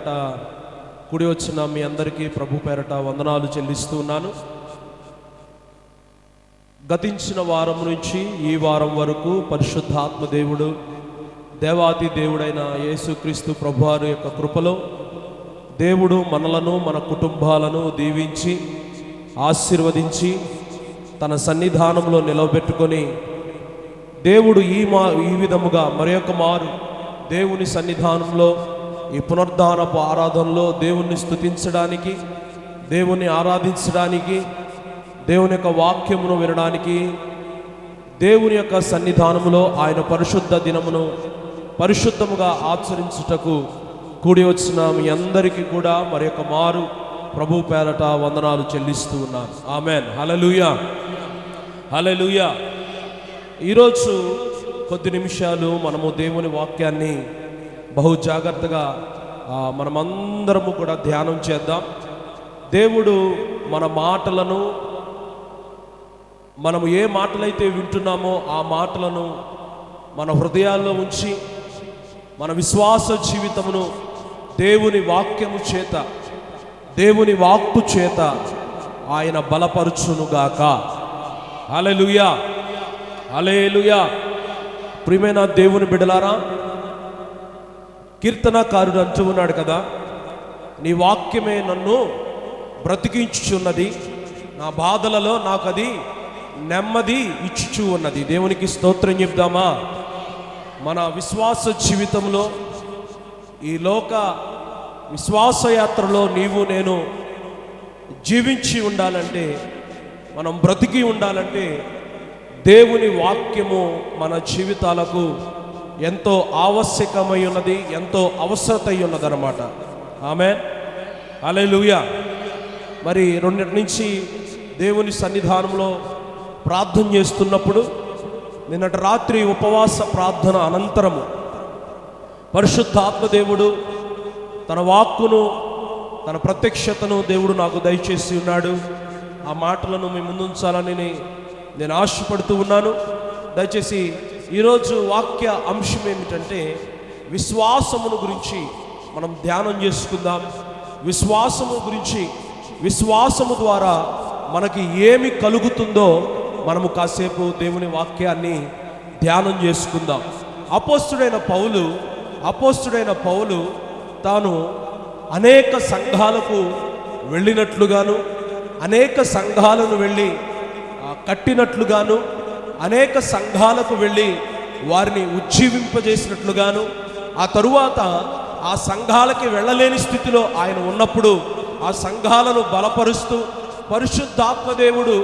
పేరట కూడి వచ్చిన మీ అందరికీ ప్రభు పేరట వందనాలు చెల్లిస్తూ ఉన్నాను. గతించిన వారం నుంచి ఈ వారం వరకు పరిశుద్ధాత్మ దేవుడు, దేవాది దేవుడైన యేసుక్రీస్తు ప్రభువారి యొక్క కృపలో దేవుడు మనలను, మన కుటుంబాలను దీవించి ఆశీర్వదించి తన సన్నిధానంలో నిలవబెట్టుకొని దేవుడు ఈ విధముగా మరొక మారు దేవుని సన్నిధానంలో ఈ పునరుద్ధానపు ఆరాధనలో దేవుణ్ణి స్తుతించడానికి, దేవుణ్ణి ఆరాధించడానికి, దేవుని యొక్క వాక్యమును వినడానికి, దేవుని యొక్క సన్నిధానములో ఆయన పరిశుద్ధ దినమును పరిశుద్ధముగా ఆచరించుటకు కూడి వచ్చిన మీ అందరికీ కూడా మరొక మారు ప్రభు పేరట వందనాలు చెల్లిస్తూ ఉన్నాను. ఆమెన్. హల్లెలూయా, హల్లెలూయా. ఈరోజు కొద్ది నిమిషాలు మనము దేవుని వాక్యాన్ని బహు జాగ్రత్తగా మనమందరము కూడా ధ్యానం చేద్దాం. దేవుడు మన మాటలను, మనము ఏ మాటలైతే వింటున్నామో ఆ మాటలను మన హృదయాల్లో ఉంచి మన విశ్వాస జీవితమును దేవుని వాక్యము చేత, దేవుని వాక్కు చేత ఆయన బలపరుచునుగాక. హల్లెలూయా, హల్లెలూయా. ప్రియమైన దేవుని బిడ్డలారా, కీర్తనకారుడు అంటూ ఉన్నాడు కదా, నీ వాక్యమే నన్ను బ్రతికించుచున్నది, నా బాధలలో నాకు అది నెమ్మది ఇచ్చుచూ ఉన్నది. దేవునికి స్తోత్రం చెప్దామా? మన విశ్వాస జీవితంలో, ఈ లోక విశ్వాసయాత్రలో నీవు నేను జీవించి ఉండాలంటే, మనం బ్రతికి ఉండాలంటే దేవుని వాక్యము మన జీవితాలకు ఎంతో ఆవశ్యకమై ఉన్నది, ఎంతో అవసరత ఉన్నది అన్నమాట. ఆమేన్, హల్లెలూయా. మరి 2 నుంచి దేవుని సన్నిధానంలో ప్రార్థన చేస్తున్నప్పుడు, నిన్నటి రాత్రి ఉపవాస ప్రార్థన అనంతరము పరిశుద్ధాత్మ దేవుడు తన వాక్కును, తన ప్రత్యక్షతను దేవుడు నాకు దయచేసి ఉన్నాడు. ఆ మాటలను మీ ముందుంచాలని నేను ఆశపడుతూ ఉన్నాను. దయచేసి ఈరోజు వాక్య అంశం ఏమిటంటే, విశ్వాసమును గురించి మనం ధ్యానం చేసుకుందాం. విశ్వాసము గురించి, విశ్వాసము ద్వారా మనకి ఏమి కలుగుతుందో మనము కాసేపు దేవుని వాక్యాన్ని ధ్యానం చేసుకుందాం. అపోస్తుడైన పౌలు తాను అనేక సంఘాలకు వెళ్ళినట్లుగాను, అనేక సంఘాలను వెళ్ళి కట్టినట్లుగాను, అనేక సంఘాలకు వెళ్ళి వారిని ఉజ్జీవింపజేసినట్లుగాను, ఆ తరువాత ఆ సంఘాలకి వెళ్ళలేని స్థితిలో ఆయన ఉన్నప్పుడు ఆ సంఘాలను బలపరుస్తూ, పరిశుద్ధాత్మదేవుడు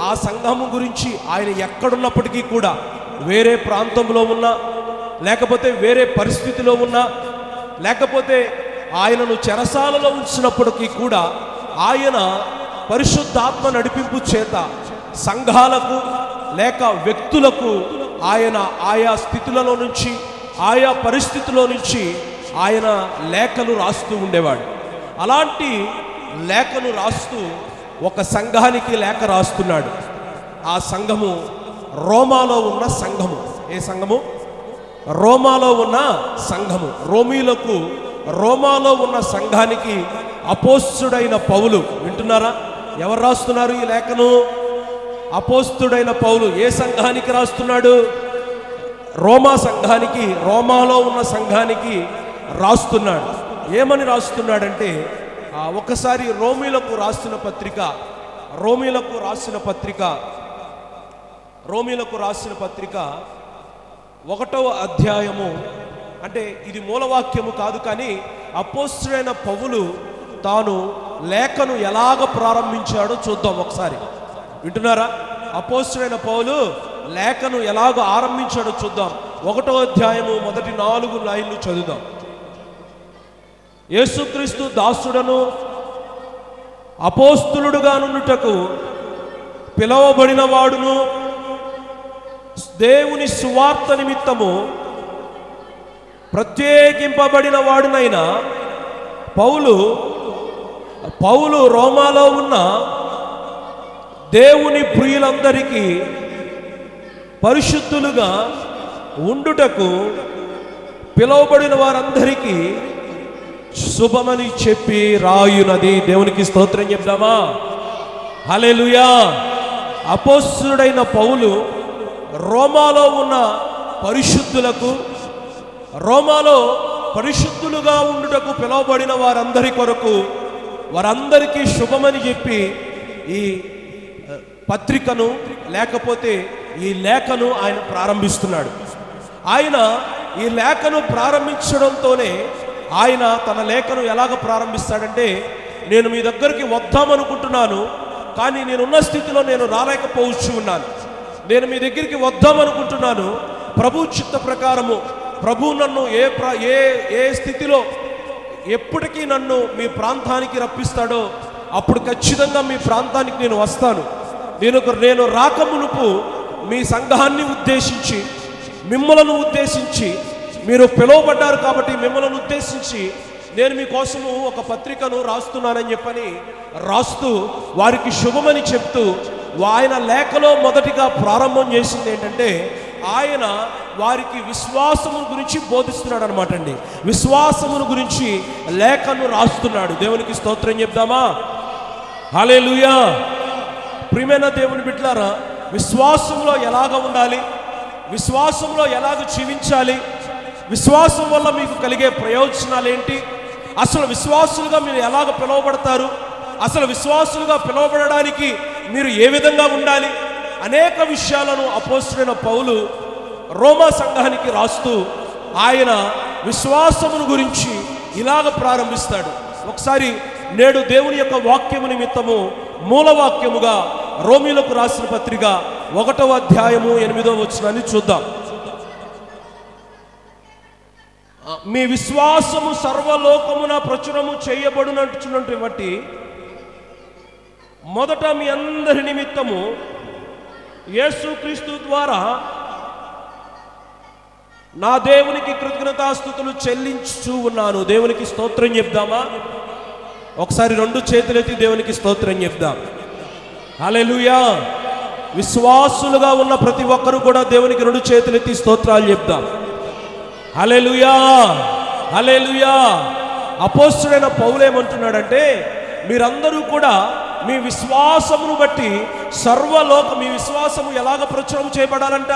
ఆ సంఘము గురించి ఆయన ఎక్కడున్నప్పటికీ కూడా, వేరే ప్రాంతంలో ఉన్నా, లేకపోతే వేరే పరిస్థితిలో ఉన్నా, లేకపోతే ఆయనను చెరసాలలో ఉంచినప్పటికీ కూడా ఆయన పరిశుద్ధాత్మ నడిపింపు చేత సంఘాలకు లేక వ్యక్తులకు ఆయన ఆయా స్థితులలో నుంచి, ఆయా పరిస్థితుల్లో నుంచి ఆయన లేఖలు రాస్తూ ఉండేవాడు. అలాంటి లేఖను రాస్తూ ఒక సంఘానికి లేఖ రాస్తున్నాడు. ఆ సంఘము రోమాలో ఉన్న సంఘము. ఏ సంఘము? రోమాలో ఉన్న సంఘము. రోమాలో ఉన్న సంఘానికి అపోస్తుడైన పౌలు, వింటున్నారా? ఎవరు రాస్తున్నారు ఈ లేఖను? అపోస్తుడైన పౌలు. ఏ సంఘానికి రాస్తున్నాడు? రోమా సంఘానికి, రోమాలో ఉన్న సంఘానికి రాస్తున్నాడు. ఏమని రాస్తున్నాడంటే, ఒకసారి రోమీలకు రాసిన పత్రిక 1వ అధ్యాయము, అంటే ఇది మూలవాక్యము కాదు, కానీ అపోస్తుడైన పౌలు తాను లేఖను ఎలాగ ప్రారంభించాడో చూద్దాం ఒకసారి. వింటున్నారా? అపోస్తుడైన పౌలు లేఖను ఎలాగ ఆరంభించాడో చూద్దాం. 1వ అధ్యాయము మొదటి 4 లైన్లు చదువుదాం. యేసుక్రీస్తు దాసుడను అపోస్తులుడుగా నుండుటకు పిలువబడిన వాడును, దేవుని సువార్త నిమిత్తము ప్రత్యేకింపబడిన వాడునైన పౌలు రోమాలో ఉన్న దేవుని ప్రియులందరికీ శుభమని చెప్పి రాయునది. దేవునికి స్తోత్రం చెప్దామా? హల్లెలూయా. అపోస్తలుడైన పౌలు రోమాలో ఉన్న పరిశుద్ధులకు, రోమాలో పరిశుద్ధులుగా ఉండుటకు పిలువబడిన వారందరి కొరకు, వారందరికీ శుభమని చెప్పి ఈ పత్రికను లేకపోతే ఈ లేఖను ఆయన ప్రారంభిస్తున్నాడు. ఆయన ఈ లేఖను ప్రారంభించడంతోనే ఆయన తన లేఖను ఎలాగ ప్రారంభిస్తాడంటే, నేను మీ దగ్గరికి వద్దామనుకుంటున్నాను, కానీ నేనున్న స్థితిలో నేను రాలేకపోవచ్చు ఉన్నాను. నేను మీ దగ్గరికి వద్దామనుకుంటున్నాను, ప్రభు చిత్త ప్రకారము ప్రభు నన్ను ఏ స్థితిలో ఎప్పటికీ నన్ను మీ ప్రాంతానికి రప్పిస్తాడో అప్పుడు ఖచ్చితంగా మీ ప్రాంతానికి నేను వస్తాను. నేను రాకమునుపు మీ సంఘాన్ని ఉద్దేశించి, మిమ్మలను ఉద్దేశించి, మీరు పిలువబడ్డారు కాబట్టి మిమ్మల్ని ఉద్దేశించి నేను మీకోసము ఒక పత్రికను రాస్తున్నానని చెప్పని రాస్తూ వారికి శుభమని చెప్తూ, ఆయన లేఖలో మొదటిగా ప్రారంభం చేసింది ఏంటంటే, ఆయన వారికి విశ్వాసము గురించి బోధిస్తున్నాడు అనమాట అండి. విశ్వాసమును గురించి లేఖను రాస్తున్నాడు. దేవునికి స్తోత్రం చెప్దామా? హల్లెలూయా. ప్రియమైన దేవుని బిడ్డలారా, విశ్వాసంలో ఎలాగ ఉండాలి, విశ్వాసంలో ఎలాగ జీవించాలి, విశ్వాసం వల్ల మీకు కలిగే ప్రయోజనాలు ఏంటి, అసలు విశ్వాసులుగా మీరు ఎలాగ పిలువబడతారు, అసలు విశ్వాసులుగా పిలువబడడానికి మీరు ఏ విధంగా ఉండాలి, అనేక విషయాలను అపోస్తలుడైన పౌలు రోమా సంఘానికి రాస్తూ ఆయన విశ్వాసమును గురించి ఇలాగ ప్రారంభిస్తాడు. ఒకసారి నేడు దేవుని యొక్క వాక్యము నిమిత్తము మూలవాక్యముగా రోమీయులకు రాసిన పత్రిక 1వ అధ్యాయము 8వ వచనాన్ని చూద్దాం. మీ విశ్వాసము సర్వలోకమున ప్రచురము చేయబడునట్టున్నట్టు బట్టి మొదట మీ అందరి నిమిత్తము యేసుక్రీస్తు ద్వారా నా దేవునికి కృతజ్ఞతాస్తుతులు చెల్లించు ఉన్నాను. దేవునికి స్తోత్రం చెప్దామా? ఒకసారి 2 చేతులెత్తి దేవునికి స్తోత్రం చెప్దాం. హల్లెలూయా. విశ్వాసులుగా ఉన్న ప్రతి ఒక్కరు కూడా దేవునికి 2 చేతులెత్తి స్తోత్రాలు చెప్దాం. హల్లెలూయా, హల్లెలూయా. అపోస్తలుడైన పౌలు ఏమంటున్నాడంటే, మీరందరూ కూడా మీ విశ్వాసమును బట్టి మీ విశ్వాసము ఎలాగ ప్రచురం చేయబడాలంట?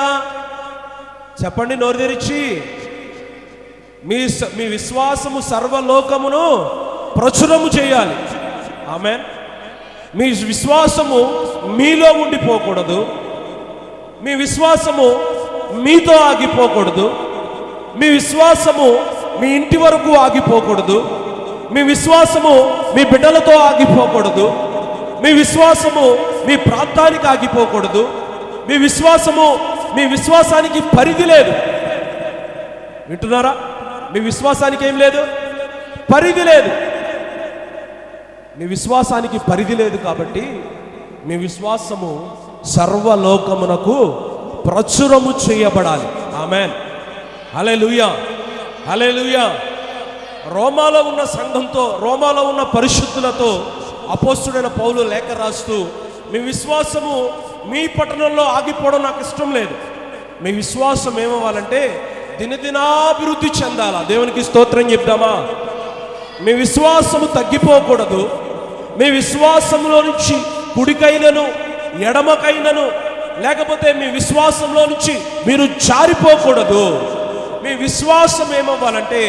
చెప్పండి నోరు తెరిచి. మీ విశ్వాసము సర్వలోకమును ప్రచురము చేయాలి. ఆమేన్. మీ విశ్వాసము మీలో ఉండిపోకూడదు, మీ విశ్వాసము మీతో ఆగిపోకూడదు, మీ విశ్వాసము మీ ఇంటి వరకు ఆగిపోకూడదు, మీ విశ్వాసము మీ బిడ్డలతో ఆగిపోకూడదు, మీ విశ్వాసము మీ ప్రాంతానికి ఆగిపోకూడదు, మీ విశ్వాసానికి పరిధి లేదు. వింటున్నారా? మీ విశ్వాసానికి ఏం లేదు? పరిధి లేదు. మీ విశ్వాసానికి పరిధి లేదు కాబట్టి మీ విశ్వాసము సర్వలోకమునకు ప్రచురము చేయబడాలి. ఆమేన్. హల్లెలూయా, హల్లెలూయా. రోమాలో ఉన్న సంఘంతో, రోమాలో ఉన్న పరిశుద్ధులతో అపోస్తలుడైన పౌలు లేఖ రాస్తూ, మీ విశ్వాసము మీ పట్టణంలో ఆగిపోవడం నాకు ఇష్టం లేదు. మీ విశ్వాసం ఏమవ్వాలంటే దినదినాభివృద్ధి చెందాలా. దేవునికి స్తోత్రం చెప్దామా? మీ విశ్వాసము తగ్గిపోకూడదు. మీ విశ్వాసంలో నుంచి కుడికైనను ఎడమకైనను, లేకపోతే మీ విశ్వాసంలో నుంచి మీరు జారిపోకూడదు. మీ విశ్వాసం ఏమవ్వాలంటే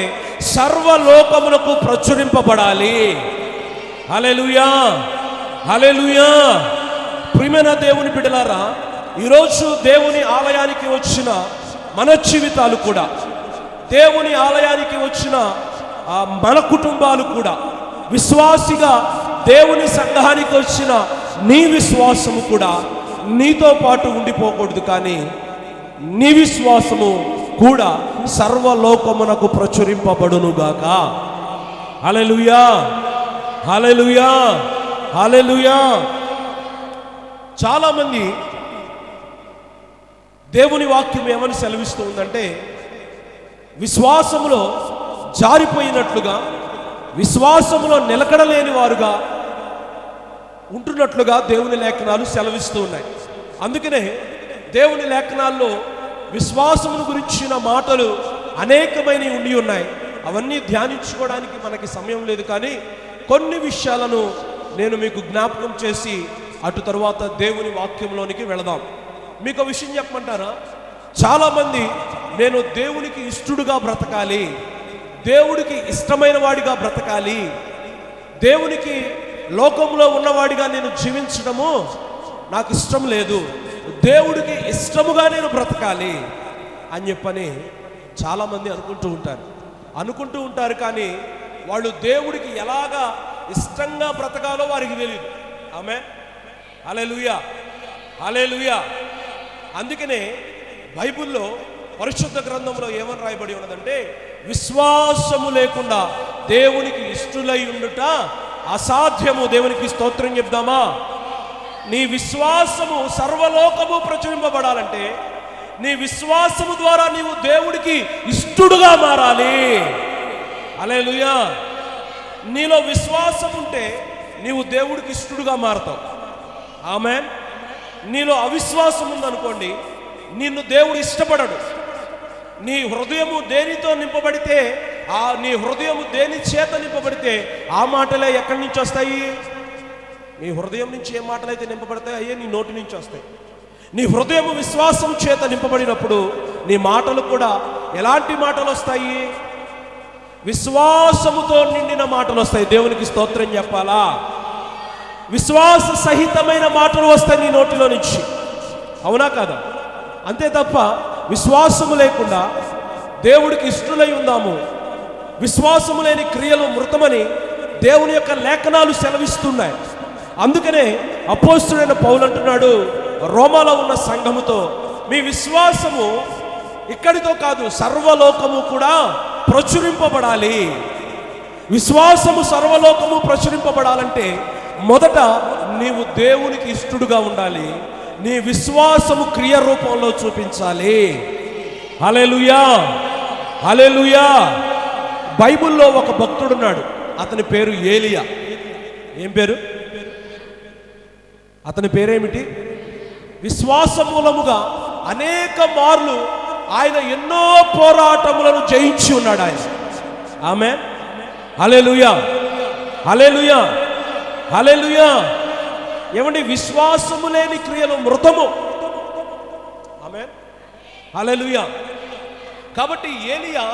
సర్వలోకములకు ప్రచురింపబడాలి. హల్లెలూయా, హల్లెలూయా. ప్రియమైన దేవుని బిడ్డలారా, ఈరోజు దేవుని ఆలయానికి వచ్చిన మన జీవితాలు కూడా, దేవుని ఆలయానికి వచ్చిన మన కుటుంబాలు కూడా, విశ్వాసిగా దేవుని సంఘానికి వచ్చిన నీ విశ్వాసము కూడా నీతో పాటు ఉండిపోకూడదు, కానీ నీ విశ్వాసము కూడా సర్వలోకమునకు ప్రచురింపబడునుగాక. హల్లెలూయా, హల్లెలూయా, హల్లెలూయా. చాలామంది దేవుని వాక్యం ఏమని సెలవిస్తూ ఉందంటే, విశ్వాసములో జారిపోయినట్లుగా, విశ్వాసములో నిలకడలేని వారుగా ఉంటున్నట్లుగా దేవుని లేఖనాలు సెలవిస్తూ ఉన్నాయి. అందుకనే దేవుని లేఖనాల్లో విశ్వాసమును గురించిన మాటలు అనేకమైనవి ఉండి ఉన్నాయి. అవన్నీ ధ్యానించుకోవడానికి మనకి సమయం లేదు. కానీ కొన్ని విషయాలను నేను మీకు జ్ఞాపకం చేసి అటు తరువాత దేవుని వాక్యంలోనికి వెళదాం. మీకు ఒక విషయం చెప్పమంటారా? చాలామంది నేను దేవునికి ఇష్టడుగా బ్రతకాలి, దేవుడికి ఇష్టమైన వాడిగా బ్రతకాలి, దేవునికి లోకంలో ఉన్నవాడిగా నేను జీవించడము నాకు ఇష్టం లేదు, దేవుడికి ఇష్టముగా నేను బ్రతకాలి అని చెప్పని చాలామంది అనుకుంటూ ఉంటారు. కానీ వాళ్ళు దేవుడికి ఎలాగా ఇష్టంగా బ్రతకాలో వారికి తెలియదు. ఆమేన్, హల్లెలూయా, హల్లెలూయా. అందుకనే బైబిల్లో పరిశుద్ధ గ్రంథంలో ఏమని రాయబడి ఉన్నదంటే, విశ్వాసము లేకుండా దేవునికి ఇష్టలై ఉండుట అసాధ్యము. దేవునికి స్తోత్రం చెప్దామా? నీ విశ్వాసము సర్వలోకము ప్రచురింపబడాలంటే నీ విశ్వాసము ద్వారా నీవు దేవుడికి ఇష్టడుగా మారాలి. హల్లెలూయా. నీలో విశ్వాసం ఉంటే నీవు దేవుడికి ఇష్టడుగా మారతావు. ఆమేన్. నీలో అవిశ్వాసం ఉందనుకోండి, నిన్ను దేవుడు ఇష్టపడడు. నీ హృదయము దేనితో నింపబడితే, నీ హృదయము దేని చేత నింపబడితే ఆ మాటలే ఎక్కడి నుంచి వస్తాయి? నీ హృదయం నుంచి ఏ మాటలైతే నింపబడతాయి అయ్యే నీ నోటి నుంచి వస్తాయి. నీ హృదయము విశ్వాసం చేత నింపబడినప్పుడు నీ మాటలు కూడా ఎలాంటి మాటలు వస్తాయి? విశ్వాసముతో నిండిన మాటలు వస్తాయి. దేవునికి స్తోత్రం చెప్పాలా? విశ్వాస సహితమైన మాటలు వస్తాయి నీ నోటిలో నుంచి. అవునా కాదా? అంతే తప్ప విశ్వాసము లేకుండా దేవుడికి ఇష్టలై ఉందాము, విశ్వాసము లేని క్రియలు మృతమని దేవుని యొక్క లేఖనాలు సెలవిస్తున్నాయి. అందుకనే అపోస్తలుడైన పౌలు అంటున్నాడు రోమాలో ఉన్న సంఘముతో, మీ విశ్వాసము ఇక్కడితో కాదు సర్వలోకము కూడా ప్రచురింపబడాలి. విశ్వాసము సర్వలోకము ప్రచురింపబడాలంటే మొదట నీవు దేవునికి ఇష్టడుగా ఉండాలి, నీ విశ్వాసము క్రియ రూపంలో చూపించాలి. హల్లెలూయా, హల్లెలూయా. బైబిల్లో ఒక భక్తుడున్నాడు, అతని పేరు ఏలియా. ఏం పేరు? అతని పేరేమిటి? విశ్వాస మూలముగా అనేక మార్లు ఆయన ఎన్నో పోరాటములను జయించి ఉన్నాడు ఆయన. ఆమేన్, హల్లెలూయా, హల్లెలూయా, హల్లెలూయా. ఏమండి, విశ్వాసము లేని క్రియలు మృతము. ఆమేన్, హల్లెలూయా. కాబట్టి ఏలియా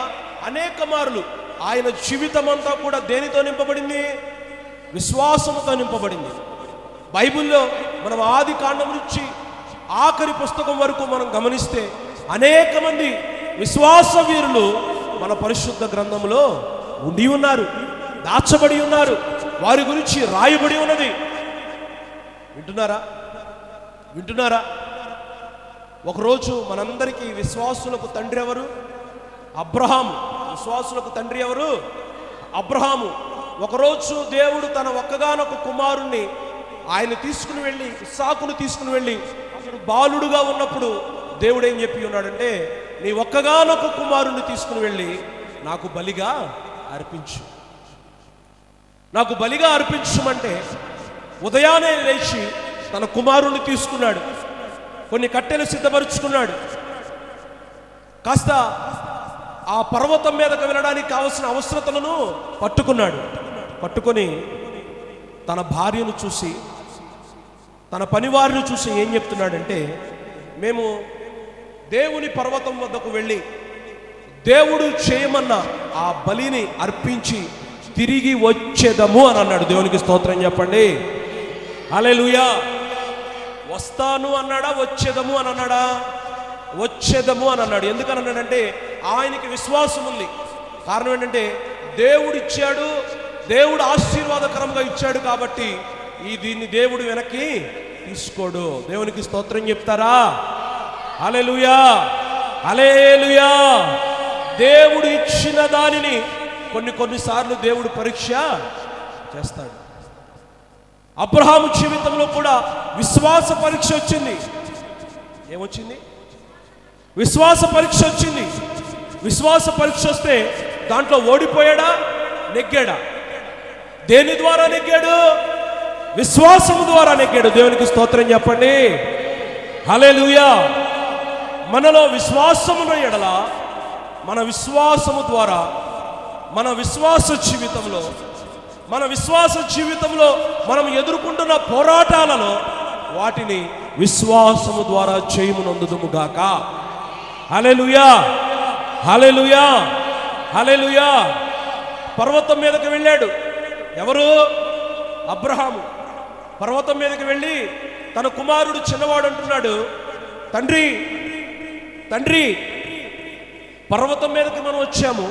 అనేక మార్లు ఆయన జీవితం అంతా కూడా దేనితో నింపబడింది? విశ్వాసముతో నింపబడింది. బైబిల్లో మనం ఆది కాండం నుంచి ఆఖరి పుస్తకం వరకు మనం గమనిస్తే అనేక మంది విశ్వాస వీరులు మన పరిశుద్ధ గ్రంథంలో ఉండి ఉన్నారు, దాచబడి ఉన్నారు, వారి గురించి రాయబడి ఉన్నది. వింటున్నారా? ఒకరోజు మనందరికీ విశ్వాసులకు తండ్రి ఎవరు? అబ్రహాము. విశ్వాసులకు తండ్రి ఎవరు? అబ్రహాము. ఒకరోజు దేవుడు తన ఒక్కగానొక కుమారుణ్ణి ఆయన తీసుకుని వెళ్ళి, ఇస్సాకును తీసుకుని వెళ్ళి, అతడు బాలుడుగా ఉన్నప్పుడు దేవుడు ఏం చెప్పి ఉన్నాడంటే, నీ ఒక్కగానొక కుమారుణ్ణి తీసుకుని వెళ్ళి నాకు బలిగా అర్పించు. నాకు బలిగా అర్పించమంటే ఉదయాన్నే లేచి తన కుమారుణ్ణి తీసుకున్నాడు, కొన్ని కట్టెలు సిద్ధపరుచుకున్నాడు, కాస్త ఆ పర్వతం మీదకు వెళ్ళడానికి కావలసిన అవసరతలను పట్టుకొని తన భార్యను చూసి, తన పనివారిని చూసి ఏం చెప్తున్నాడంటే, మేము దేవుని పర్వతం వద్దకు వెళ్ళి దేవుడు చేయమన్న ఆ బలిని అర్పించి తిరిగి వచ్చేదము అని అన్నాడు. దేవునికి స్తోత్రం చెప్పండి. హల్లెలూయా. వస్తాను అన్నాడా? వచ్చేదము అని అన్నాడా? వచ్చేదము అని అన్నాడు. ఎందుకని అన్నాడంటే ఆయనకి విశ్వాసం ఉంది. కారణం ఏంటంటే దేవుడు ఇచ్చాడు, దేవుడు ఆశీర్వాదకరంగా ఇచ్చాడు కాబట్టి దీన్ని దేవుడు వెనక్కి తీసుకోడు. దేవునికి స్తోత్రం చెప్తారా? హల్లెలూయా, హల్లెలూయా. దేవుడు ఇచ్చిన దానిని కొన్నిసార్లు దేవుడు పరీక్ష చేస్తాడు. అబ్రహాము జీవితంలో కూడా విశ్వాస పరీక్ష వచ్చింది. ఏమొచ్చింది? విశ్వాస పరీక్ష వచ్చింది. విశ్వాస పరీక్ష వస్తే దాంట్లో ఓడిపోయాడా? నెగ్గాడా? దేని ద్వారా నెగ్గాడు? విశ్వాసము ద్వారా నెగ్గాడు. దేవునికి స్తోత్రం చెప్పండి. హల్లెలూయా. మనలో విశ్వాసమున్న ఎడల మన విశ్వాసము ద్వారా మన విశ్వాస జీవితంలో మనం ఎదుర్కొంటున్న పోరాటాలలో వాటిని విశ్వాసము ద్వారా చేయమునందుదుముగాక. హల్లెలూయా, హల్లెలూయా, హల్లెలూయా. పర్వతం మీదకి వెళ్ళాడు. ఎవరు? అబ్రహాము. పర్వతం మీదకి వెళ్ళి తన కుమారుడు చిన్నవాడు అంటున్నాడు, తండ్రి తండ్రి, పర్వతం మీదకి మనం వచ్చాము.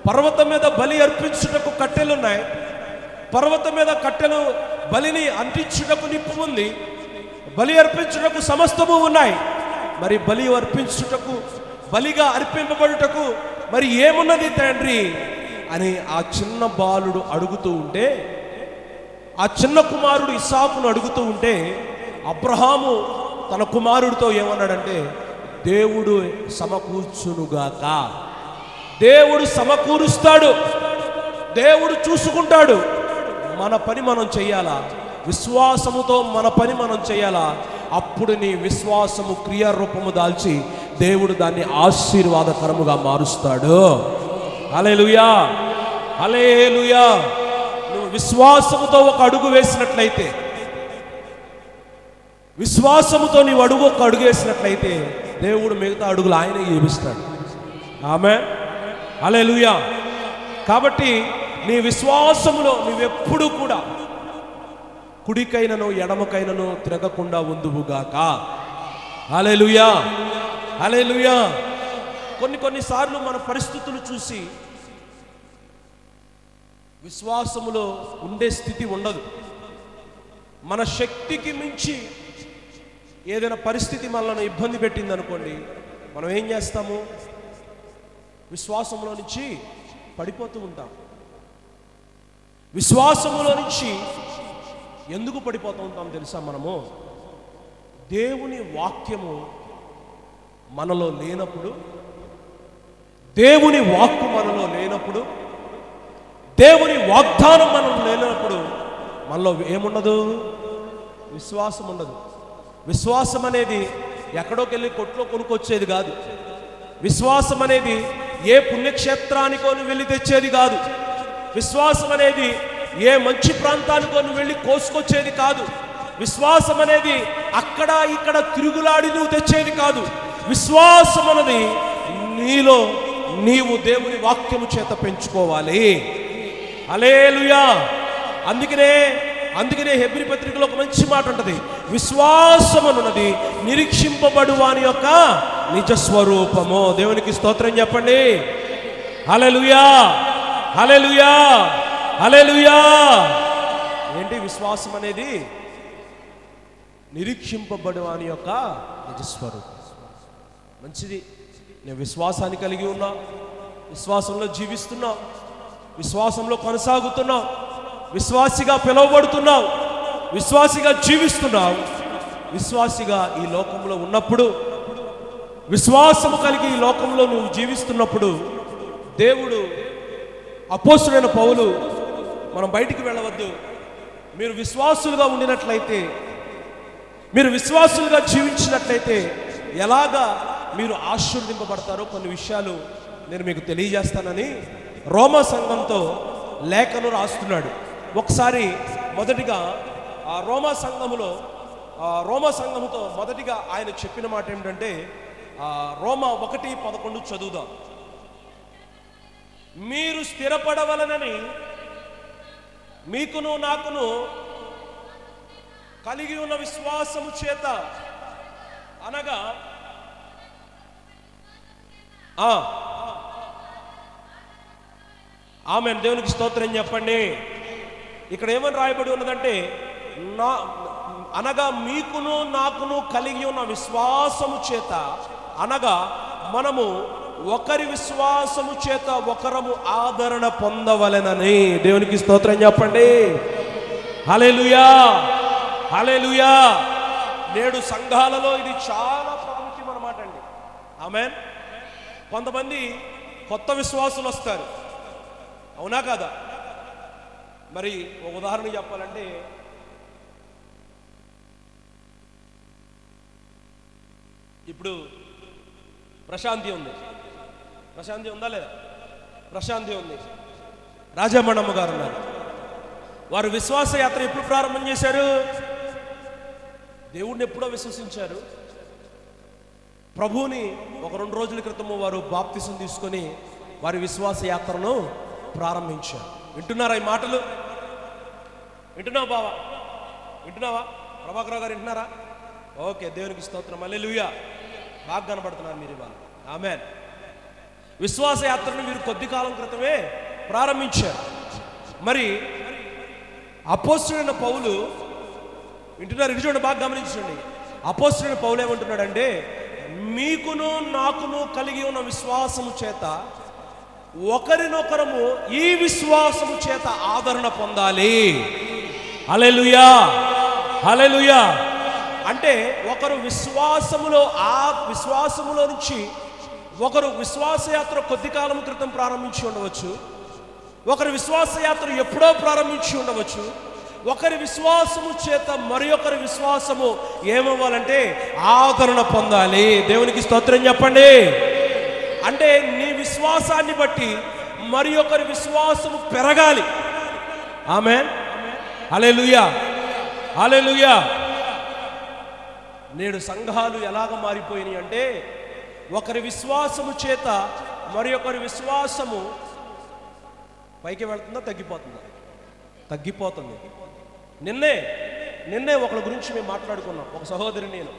పర్వతం మీద బలి అర్పించుటకు కట్టెలు ఉన్నాయి. పర్వతం మీద కట్టెలు బలిని అంటించుటకు నిప్పు ఉంది. బలి అర్పించుటకు సమస్తము ఉన్నాయి. మరి బలి అర్పించుటకు, బలిగా అర్పింపబడుటకు మరి ఏమున్నది తండ్రి అని ఆ చిన్న బాలుడు అడుగుతూ ఉంటే, ఆ చిన్న కుమారుడు ఇస్సాకును అడుగుతూ ఉంటే, అబ్రహాము తన కుమారుడితో ఏమన్నాడంటే, దేవుడు సమకూర్చునుగాక. దేవుడు సమకూరుస్తాడు, దేవుడు చూసుకుంటాడు. మన పని మనం చెయ్యాలా? విశ్వాసముతో మన పని మనం చెయ్యాలా? అప్పుడు నీ విశ్వాసము క్రియారూపము దాల్చి దేవుడు దాన్ని ఆశీర్వాదకరముగా మారుస్తాడు. హల్లెలూయా, హల్లెలూయా. నువ్వు విశ్వాసముతో ఒక అడుగు వేసినట్లయితే, విశ్వాసముతో నీవు ఒక అడుగు వేసినట్లయితే దేవుడు మిగతా అడుగులు ఆయనే జీవిస్తాడు. ఆమేన్, హల్లెలూయా. కాబట్టి నీ విశ్వాసములో నువ్వెప్పుడు కూడా కుడికైనను ఎడమకైనను తిరగకుండా ఉందువుగాక. హల్లెలూయా, హల్లెలూయా. కొన్నిసార్లు మన పరిస్థితులు చూసి విశ్వాసములో ఉండే స్థితి ఉండదు. మన శక్తికి మించి ఏదైనా పరిస్థితి మనల్ని ఇబ్బంది పెట్టింది అనుకోండి, మనం ఏం చేస్తాము? విశ్వాసములో నుంచి పడిపోతూ ఉంటాం. విశ్వాసములో నుంచి ఎందుకు పడిపోతూ ఉంటాం తెలుసా? మనము దేవుని వాక్యము మనలో లేనప్పుడు, దేవుని వాక్కు మనలో లేనప్పుడు, దేవుని వాగ్దానం మనలో లేనప్పుడు మనలో ఏముండదు? విశ్వాసం ఉండదు. విశ్వాసం అనేది ఎక్కడోకెళ్ళి కొట్లో కొనుక్కొచ్చేది కాదు. విశ్వాసం అనేది ఏ పుణ్యక్షేత్రానికో వెళ్ళి తెచ్చేది కాదు. విశ్వాసం అనేది ఏ మంచి ప్రాంతానికో వెళ్ళి కోసుకొచ్చేది కాదు. విశ్వాసం అనేది అక్కడ ఇక్కడ తిరుగులాడి నువ్వు తెచ్చేది కాదు. విశ్వాసం అనేది నీలో నీవు దేవుని వాక్యము చేత పెంచుకోవాలి. హల్లెలూయా. అందుకనే హెబ్రీ పత్రికలో ఒక మంచి మాట ఉంటుంది, విశ్వాసం అన్నది నిరీక్షింపబడు వాని యొక్క నిజ స్వరూపము. దేవునికి స్తోత్రం చెప్పండి. హల్లెలూయా, హల్లెలూయా, హల్లెలూయా. ఏంటి విశ్వాసం అనేది? నిరీక్షింపబడు వాని యొక్క నిజ స్వరూపం. మంచిది. నేను విశ్వాసాన్ని కలిగి ఉన్నా, విశ్వాసంలో జీవిస్తున్నా, విశ్వాసంలో కొనసాగుతున్నావు, విశ్వాసిగా పిలువబడుతున్నావు, విశ్వాసిగా జీవిస్తున్నావు. విశ్వాసిగా ఈ లోకంలో ఉన్నప్పుడు, విశ్వాసము కలిగి ఈ లోకంలో నువ్వు జీవిస్తున్నప్పుడు దేవుడు, అపోస్తలుడైన పౌలు, మనం బయటికి వెళ్ళవద్దు, మీరు విశ్వాసులుగా ఉండినట్లయితే, మీరు విశ్వాసులుగా జీవించినట్లయితే ఎలాగా మీరు ఆశీర్వదింపబడతారో కొన్ని విషయాలు నేను మీకు తెలియజేస్తానని రోమా సంఘంతో లేఖను రాస్తున్నాడు. ఒకసారి మొదటిగా ఆ రోమా సంఘముతో మొదటిగా ఆయన చెప్పిన మాట ఏమిటంటే, రోమా 1:11 చదువుదాం. మీరు స్థిరపడవలనని మీకును నాకును కలిగి ఉన్న విశ్వాసము చేత, అనగా ఆమేన్, దేవునికి స్తోత్రం చెప్పండి. ఇక్కడ ఏమని రాయబడి ఉన్నదంటే, అనగా మీకును నాకును కలిగి ఉన్న విశ్వాసము చేత, అనగా మనము ఒకరి విశ్వాసము చేత ఒకరము ఆదరణ పొందవలెనని. దేవునికి స్తోత్రం చెప్పండి. హల్లెలూయా, హల్లెలూయా. నేడు సంఘాలలో ఇది చాలా ప్రాముఖ్యం అన్నమాట అండి. ఆమేన్. కొంతమంది కొత్త విశ్వాసులు వస్తారు, అవునా కాదా? మరి ఒక ఉదాహరణ చెప్పాలంటే, ఇప్పుడు ప్రశాంతి ఉందా లేదా? ప్రశాంతి ఉంది, రాజామణమ్మ గారు ఉన్నారు. వారు విశ్వాస యాత్ర ఎప్పుడు ప్రారంభం చేశారు? దేవుణ్ణి ఎప్పుడో విశ్వసించారు. ప్రభువుని ఒక 2 రోజుల క్రితము వారు బాప్తిసం తీసుకొని వారి విశ్వాస యాత్రను ప్రారంభించారు. వింటున్నారా ఈ మాటలు? వింటున్నావా బావా? వింటున్నావా? ప్రభాకర్ గారు వింటున్నారా? ఓకే, దేవునికి స్తోత్రం, హల్లెలూయా. బాగా కనబడుతున్నారు మీరు ఇవాళ. ఆమేన్. విశ్వాస యాత్రను మీరు కొద్ది కాలం క్రితమే ప్రారంభించారు. మరి అపోస్తలుడైన పౌలు, వింటున్నారు? ఇది చూడండి, బాగా గమనించండి. అపోస్తలుడైన పౌలు ఏమంటున్నాడంటే, మీకును నాకును కలిగి ఉన్న విశ్వాసము చేత ఒకరినొకరము ఈ విశ్వాసము చేత ఆదరణ పొందాలి. హల్లెలూయా, హల్లెలూయా. అంటే ఒకరు విశ్వాసములో, ఆ విశ్వాసములో నుంచి ఒకరు విశ్వాసయాత్ర కొద్ది కాలం క్రితం ప్రారంభించి ఉండవచ్చు, ఒకరి విశ్వాసయాత్ర ఎప్పుడో ప్రారంభించి ఉండవచ్చు. ఒకరి విశ్వాసము చేత మరి ఒకరి విశ్వాసము ఏమవ్వాలంటే ఆదరణ పొందాలి. దేవునికి స్తోత్రం చెప్పండి. అంటే నీ విశ్వాసాన్ని బట్టి మరి ఒకరి విశ్వాసము పెరగాలి. ఆమేన్, హల్లెలూయా, హల్లెలూయా. నేడు సంఘాలు ఎలాగ మారిపోయినాయి అంటే, ఒకరి విశ్వాసము చేత మరి ఒకరి విశ్వాసము పైకి వెళ్తుందా, తగ్గిపోతుందా? తగ్గిపోతుంది. నిన్నే ఒకరి గురించి మేము మాట్లాడుకున్నాం. ఒక సహోదరి, నేను,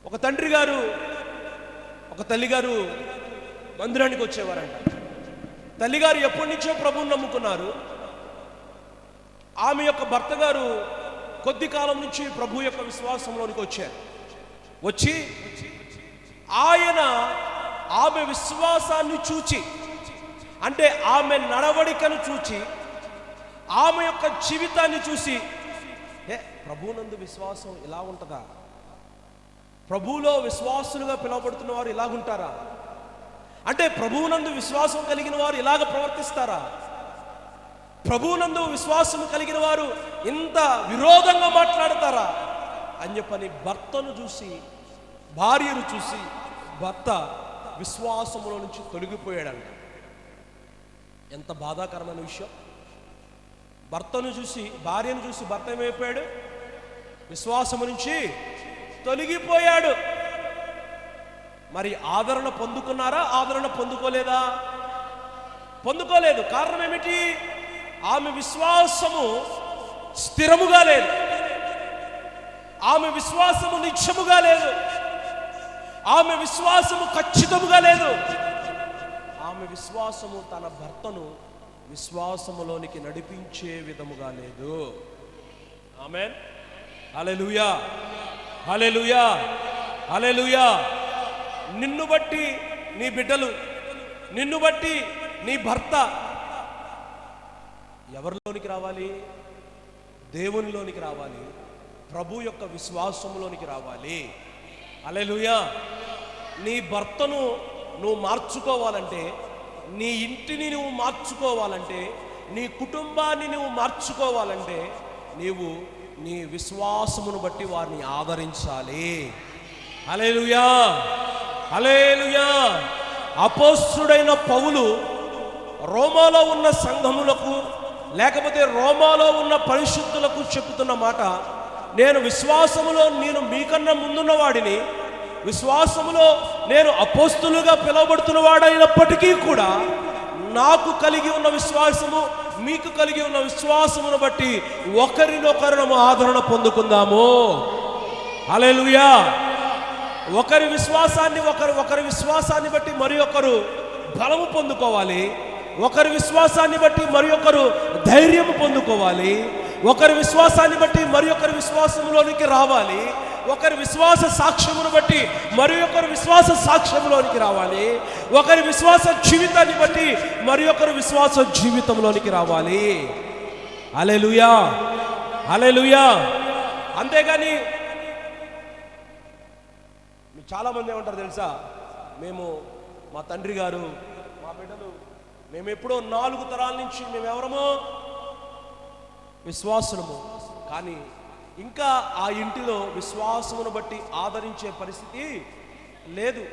ఒక తండ్రి గారు ఒక తల్లిగారు మందిరానికి వచ్చేవారంట. తల్లిగారు ఎప్పటి నుంచో ప్రభువుని నమ్ముకున్నారు. ఆమె యొక్క భర్త గారు కొద్ది కాలం నుంచి ప్రభు యొక్క విశ్వాసంలోనికి వచ్చారు. వచ్చి ఆయన ఆమె విశ్వాసాన్ని చూచి, అంటే ఆమె నడవడికను చూచి, ఆమె యొక్క జీవితాన్ని చూసి, ప్రభువునందు విశ్వాసం ఇలా ఉంటుందా? ప్రభువులో విశ్వాసులుగా పిలువబడుతున్న వారు ఇలాగుంటారా? అంటే ప్రభువునందు విశ్వాసం కలిగిన వారు ఇలాగ ప్రవర్తిస్తారా? ప్రభువునందు విశ్వాసం కలిగిన వారు ఇంత విరోధంగా మాట్లాడతారా అని చెప్పని భర్తను చూసి, భార్యను చూసి భర్త విశ్వాసములో నుంచి తొలగిపోయాడంట. ఎంత బాధాకరమైన విషయం! భర్తను చూసి, భార్యను చూసి భర్త ఏమైపోయాడు? విశ్వాసము నుంచి తొలగిపోయాడు. మరి ఆదరణ పొందుకున్నారా? ఆదరణ పొందుకోలేదా? పొందుకోలేదు. కారణం ఏమిటి? ఆమె విశ్వాసము స్థిరముగా లేదు, ఆమె విశ్వాసము నిత్యముగా లేదు, ఆమె విశ్వాసము ఖచ్చితముగా లేదు. ఆమె విశ్వాసము తన భర్తను విశ్వాసములోనికి నడిపించే విధముగా లేదు. ఆమేన్, హల్లెలూయా, హల్లెలూయా, హల్లెలూయా. నిన్ను బట్టి నీ బిడ్డలు, నిన్ను బట్టి నీ భర్త ఎవరిలోనికి రావాలి? దేవునిలోనికి రావాలి, ప్రభు యొక్క విశ్వాసములోనికి రావాలి. హల్లెలూయా. నీ భర్తను నువ్వు మార్చుకోవాలంటే, నీ ఇంటిని నువ్వు మార్చుకోవాలంటే, నీ కుటుంబాన్ని నువ్వు మార్చుకోవాలంటే, నీవు నీ విశ్వాసమును బట్టి వారిని ఆదరించాలి. హల్లెలూయా, హల్లెలూయా. అపోస్తలుడైన పౌలు రోమాలో ఉన్న సంఘములకు, లేకపోతే రోమాలో ఉన్న పరిశుద్ధులకు చెబుతున్న మాట, నేను విశ్వాసములో నేను మీకన్నా ముందున్న వాడిని, విశ్వాసములో నేను అపోస్తలుగా పిలువబడుతున్న వాడైనప్పటికీ కూడా నాకు కలిగి ఉన్న విశ్వాసము మీకు కలిగి ఉన్న విశ్వాసమును బట్టి ఒకరినొకరు ఆదరణ పొందుకుందాము. హల్లెలూయా. ఒకరి విశ్వాసాన్ని బట్టి మరి ఒకరు బలము పొందుకోవాలి, ఒకరి విశ్వాసాన్ని బట్టి మరి ఒకరు ధైర్యము పొందుకోవాలి, ఒకరి విశ్వాసాన్ని బట్టి మరి ఒకరి విశ్వాసంలోనికి రావాలి, ఒకరి విశ్వాస సాక్ష్యమును బట్టి మరి ఒకరి విశ్వాస సాక్ష్యంలోనికి రావాలి, ఒకరి విశ్వాస జీవితాన్ని బట్టి మరి ఒకరి విశ్వాస జీవితంలోనికి రావాలి. హల్లెలూయా, హల్లెలూయా. అంతేగాని చాలామంది ఏమంటారు తెలుసా? మా తండ్రి గారు, మా బిడ్డలు, మేము ఎప్పుడో 4 తరాల నుంచి మేమెవరమో విశ్వాసులము, కానీ ఇంకా ఆ ఇంటిలో విశ్వాసమును బట్టి ఆదరించే పరిస్థితి లేదు.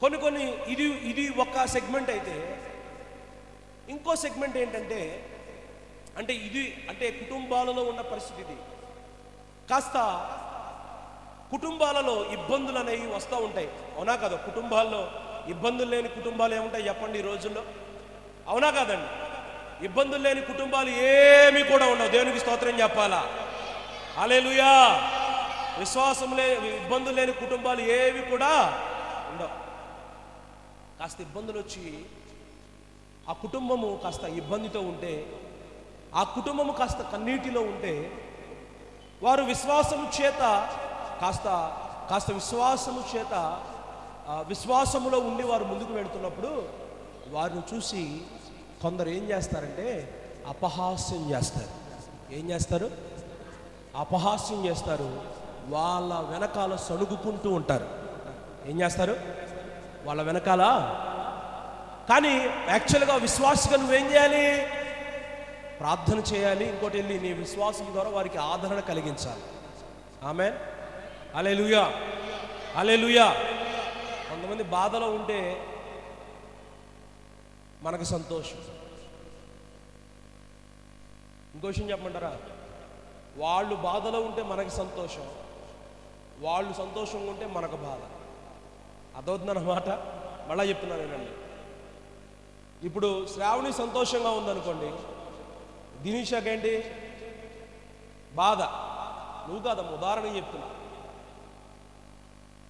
కొన్ని ఇది ఇది ఒక సెగ్మెంట్ అయితే, ఇంకో సెగ్మెంట్ ఏంటంటే, అంటే కుటుంబాలలో ఉన్న పరిస్థితి ఇది. కాస్త కుటుంబాలలో ఇబ్బందులు అనేవి వస్తూ ఉంటాయి, అవునా కదా? కుటుంబాల్లో ఇబ్బందులు లేని కుటుంబాలు ఏముంటాయి చెప్పండి ఈ రోజుల్లో? అవునా కాదండి? ఇబ్బందులు లేని కుటుంబాలు ఏమీ కూడా ఉండవు. దేవునికి స్తోత్రం చెప్పాలా? హల్లెలూయా. ఇబ్బందులు లేని కుటుంబాలు ఏవి కూడా ఉండవు. కాస్త ఇబ్బందులు వచ్చి ఆ కుటుంబము కాస్త ఇబ్బందితో ఉంటే, ఆ కుటుంబము కాస్త కన్నీటిలో ఉంటే, వారు విశ్వాసము చేత కాస్త విశ్వాసము చేత విశ్వాసములో ఉండి వారు ముందుకు వెళుతున్నప్పుడు వారిని చూసి కొందరు ఏం చేస్తారంటే అపహాస్యం చేస్తారు. ఏం చేస్తారు? అపహాస్యం చేస్తారు. వాళ్ళ వెనకాల సణుగుకుంటూ ఉంటారు. ఏం చేస్తారు? వాళ్ళ వెనకాల. కానీ యాక్చువల్గా విశ్వాసిగా నువ్వేం చేయాలి? ప్రార్థన చేయాలి. ఇంకోటి వెళ్ళి నీ విశ్వాసం ద్వారా వారికి ఆదరణ కలిగించాలి. ఆమేన్. హల్లెలూయా, హల్లెలూయా. కొంతమంది బాధలో ఉంటే మనకు సంతోషం. ఇంకో విషయం చెప్పమంటారా? వాళ్ళు బాధలో ఉంటే మనకి సంతోషం, వాళ్ళు సంతోషంగా ఉంటే మనకు బాధ. అదవుతుందన్నమాట. మళ్ళా చెప్తున్నాను నేనండి. ఇప్పుడు శ్రావణి సంతోషంగా ఉందనుకోండి, దినీషాకేంటి బాధ? నువ్వు కాదమ్మ, ఉదాహరణ చెప్తున్నా.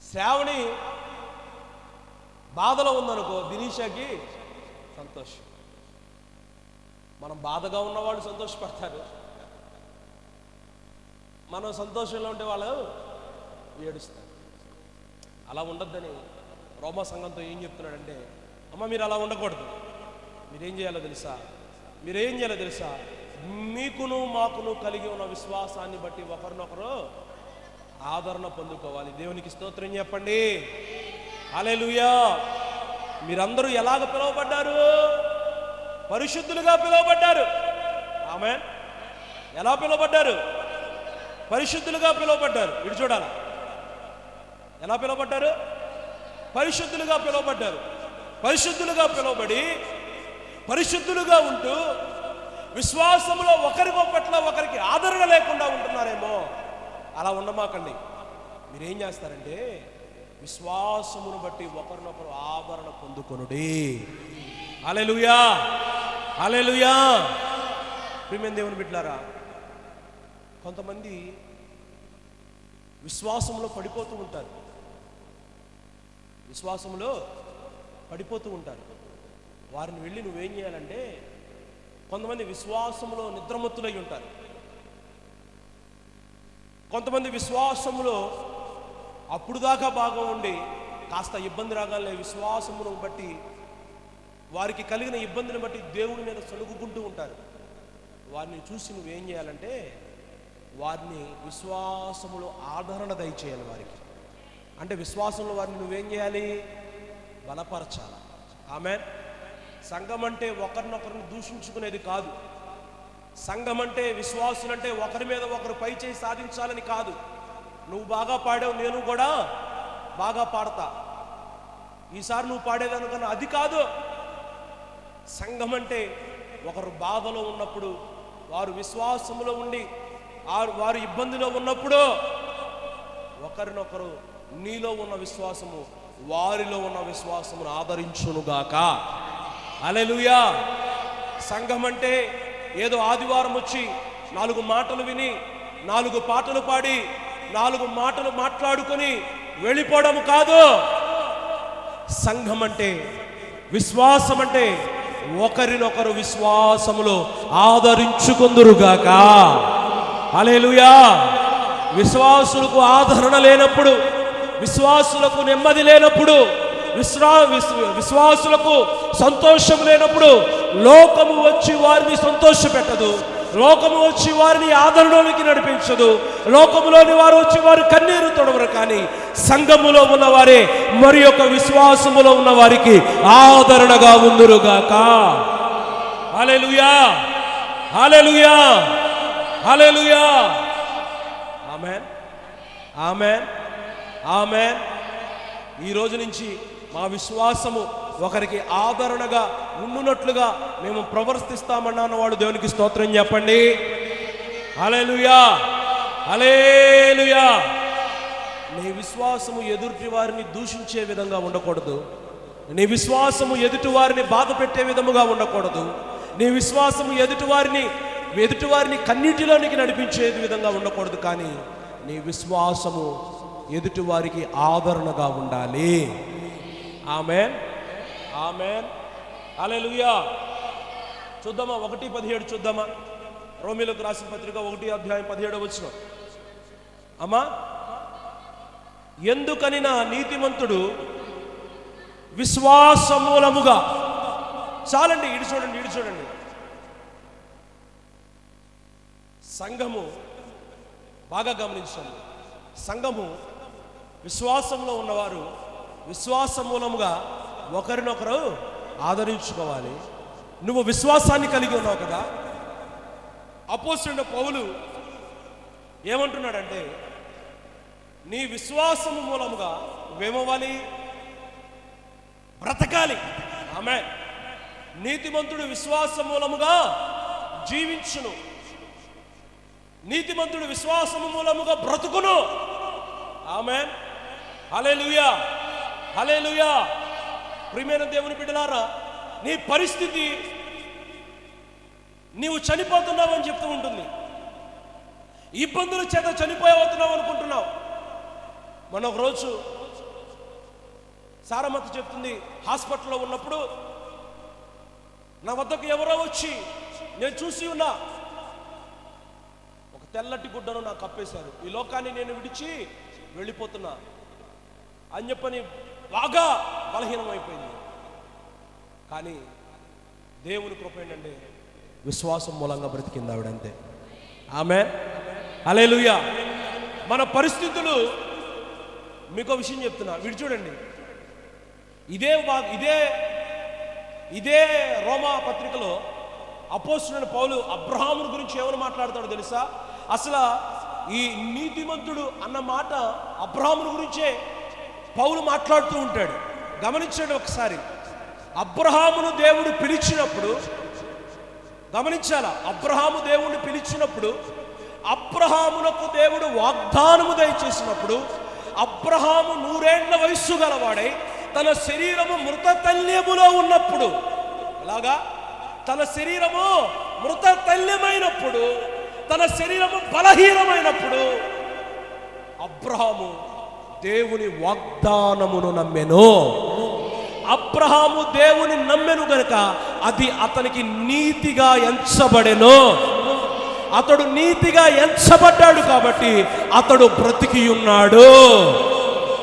శ్రావణి బాధలో ఉందనుకో, దినీషాకి సంతోషం. మనం బాధగా ఉన్నవాళ్ళు సంతోషపడతారు, మనం సంతోషంలో ఉంటే వాళ్ళు ఏడుస్తారు. అలా ఉండొద్దని రోమా సంఘంతో ఏం చెప్తున్నాడంటే, అమ్మ మీరు అలా ఉండకూడదు. మీరేం చేయాలో తెలుసా? మీకును మాకును కలిగి ఉన్న విశ్వాసాన్ని బట్టి ఒకరినొకరు ఆదరణ పొందుకోవాలి. దేవునికి స్తోత్రం చెప్పండి. హల్లెలూయా. మీరందరూ ఎలాగ పిలువబడ్డారు? పరిశుద్ధులుగా పిలువబడ్డారు. ఆమేన్. ఎలా పిలువబడ్డారు? పరిశుద్ధులుగా పిలువబడ్డారు. ఇటు చూడాలి. ఎలా పిలువబడ్డారు? పరిశుద్ధులుగా పిలువబడ్డారు. పరిశుద్ధులుగా పిలువబడి పరిశుద్ధులుగా ఉంటూ విశ్వాసంలో ఒకరికి ఆదరణ లేకుండా ఉంటున్నారేమో. అలా ఉండమాకండి. మీరేం చేస్తారంటే విశ్వాసమును బట్టి ఒకరినొకరు ఆదరణ పొందుకొనుడి. హల్లెలూయా, హల్లెలూయా. ప్రియమైన దేవుని బిడ్డలారా, కొంతమంది విశ్వాసంలో పడిపోతూ ఉంటారు. వారిని వెళ్ళి నువ్వేం చేయాలంటే, కొంతమంది విశ్వాసంలో నిద్రమత్తులై ఉంటారు. కొంతమంది విశ్వాసంలో అప్పుడు దాకా బాగా ఉండి కాస్త ఇబ్బంది రాగానే విశ్వాసమును బట్టి, వారికి కలిగిన ఇబ్బందిని బట్టి దేవుని మీద సలుగుకుంటూ ఉంటారు. వారిని చూసి నువ్వేం చేయాలంటే వారిని విశ్వాసములో ఆదరణ దయచేయాలి. వారికి అంటే విశ్వాసంలో వారిని నువ్వేం చేయాలి? బలపరచాలి. ఆమేన్. సంఘం అంటే ఒకరినొకరిని దూషించుకునేది కాదు. సంఘం అంటే విశ్వాసులంటే ఒకరి మీద ఒకరు పై చేయి సాధించాలని కాదు. నువ్వు బాగా పాడావు, నేను కూడా బాగా పాడతా, ఈసారి నువ్వు పాడేదనుకన్నా అది కాదు. సంఘం అంటే ఒకరు బాధలో ఉన్నప్పుడు, వారు విశ్వాసములో ఉండి వారు ఇబ్బందిలో ఉన్నప్పుడు ఒకరినొకరు నీలో ఉన్న విశ్వాసము వారిలో ఉన్న విశ్వాసమును ఆదరించునుగాక. హల్లెలూయా. సంఘం అంటే ఏదో ఆదివారం వచ్చి 4 మాటలు విని 4 పాటలు పాడి 4 మాటలు మాట్లాడుకొని వెళ్ళిపోవడం కాదు. సంఘం అంటే, విశ్వాసం అంటే ఒకరినొకరు విశ్వాసములో ఆదరించుకుందురుగాక. హల్లెలూయా. విశ్వాసులకు ఆదరణ లేనప్పుడు, విశ్వాసులకు నెమ్మది లేనప్పుడు, విశ్వాసులకు సంతోషం లేనప్పుడు లోకము వచ్చి వారిని సంతోషపెట్టదు. లోకము వచ్చి వారిని ఆదరణలోకి నడిపించదు. లోకములోని వారు వచ్చి వారు కన్నీరు తొడవరు. కానీ సంఘములో ఉన్నవారే మరి యొక్క విశ్వాసములో ఉన్న వారికి ఆదరణగా ఉందురుగాక. హల్లెలూయా, హల్లెలూయా, హల్లెలూయా. ఆమేన్, ఆమేన్, ఆమేన్. ఈ రోజు నుంచి మా విశ్వాసము ఒకరికి ఆదరణగా ఉండునట్లుగా మేము ప్రవర్తిస్తామన్న వాడు దేవునికి స్తోత్రం చెప్పండి. హల్లెలూయా, హల్లెలూయా. నీ విశ్వాసము ఎదుటి వారిని దూషించే విధంగా ఉండకూడదు. నీ విశ్వాసము ఎదుటి వారిని బాధ పెట్టే విధముగా ఉండకూడదు. నీ విశ్వాసము ఎదుటి వారిని కన్నీటిలోనికి నడిపించే విధంగా ఉండకూడదు. కానీ నీ విశ్వాసము ఎదుటి వారికి ఆదరణగా ఉండాలి. ఆమేన్, ఆమేన్, హల్లెలూయా. చూద్దామా 1:17 చూద్దామా. రోమీయులకు రాసిన పత్రిక 1:17 అమ్మా, ఎందుకని నా నీతిమంతుడు విశ్వాసమూలముగా, చాలండి, ఇటు చూడండి. సంఘము బాగా గమనించండి. సంఘము విశ్వాసంలో ఉన్నవారు విశ్వాసమూలముగా ఒకరినొకరు ఆదరించుకోవాలి. నువ్వు విశ్వాసాన్ని కలిగి ఉన్నావు కదా. అపోస్తలుడైన పౌలు ఏమంటున్నాడంటే, నీ విశ్వాసము మూలముగా నువ్వేమవ్వాలి? బ్రతకాలి. ఆమేన్. నీతిమంతుడు విశ్వాస మూలముగా జీవించును, నీతిమంతుడు విశ్వాసము మూలముగా బ్రతుకును. ఆమేన్, హల్లెలూయా, హల్లెలూయా. ప్రియమైన దేవుని బిడ్డలారా, నీ పరిస్థితి నీవు చనిపోతున్నావని చెప్తూ ఉంటుంది. ఇబ్బందుల చేత చనిపోతున్నావు అనుకుంటున్నావు. మొన్న ఒక రోజు సారమతి చెప్తుంది, హాస్పిటల్లో ఉన్నప్పుడు నా వద్దకు ఎవరో వచ్చి, నేను చూసి ఉన్నా, ఒక తెల్లటి గుడ్డను నాకు కప్పేశారు, ఈ లోకాన్ని నేను విడిచి వెళ్ళిపోతున్నా అని చెప్పని బాగా బలహీనమైపోయింది. కానీ దేవుని కృప ఏంటంటే విశ్వాసం మూలంగా బ్రతికింది ఆవిడంతే. ఆమేన్, హల్లెలూయా. మన పరిస్థితులు, మీకు విషయం చెప్తున్నా, వీడు చూడండి. ఇదే రోమా పత్రికలో అపోస్తలుడైన పౌలు అబ్రహామును గురించి ఏమని మాట్లాడతాడో తెలుసా? అసలు ఈ నీతిమంతుడు అన్న మాట అబ్రహామును గురించే పౌలు మాట్లాడుతూ ఉంటాడు. గమనించండి ఒకసారి. అబ్రహామును దేవుడు పిలిచినప్పుడు, గమనించాలా, అబ్రహాము దేవుడిని పిలిచినప్పుడు, అబ్రహామునకు దేవుడు వాగ్దానము దయచేసినప్పుడు, అబ్రహాము 100 ఏళ్ల వయస్సు గలవాడై తన శరీరము మృతతల్యములో ఉన్నప్పుడు, అలాగా తన శరీరము మృతతల్యమైనప్పుడు, తన శరీరము బలహీనమైనప్పుడు అబ్రహాము దేవుని వాగ్దానమును నమ్మెను. అబ్రహాము దేవుని నమ్మెను గనుక అది అతనికి నీతిగా ఎంచబడెను. అతడు నీతిగా ఎంచబడ్డాడు కాబట్టి అతడు బ్రతికి ఉన్నాడు.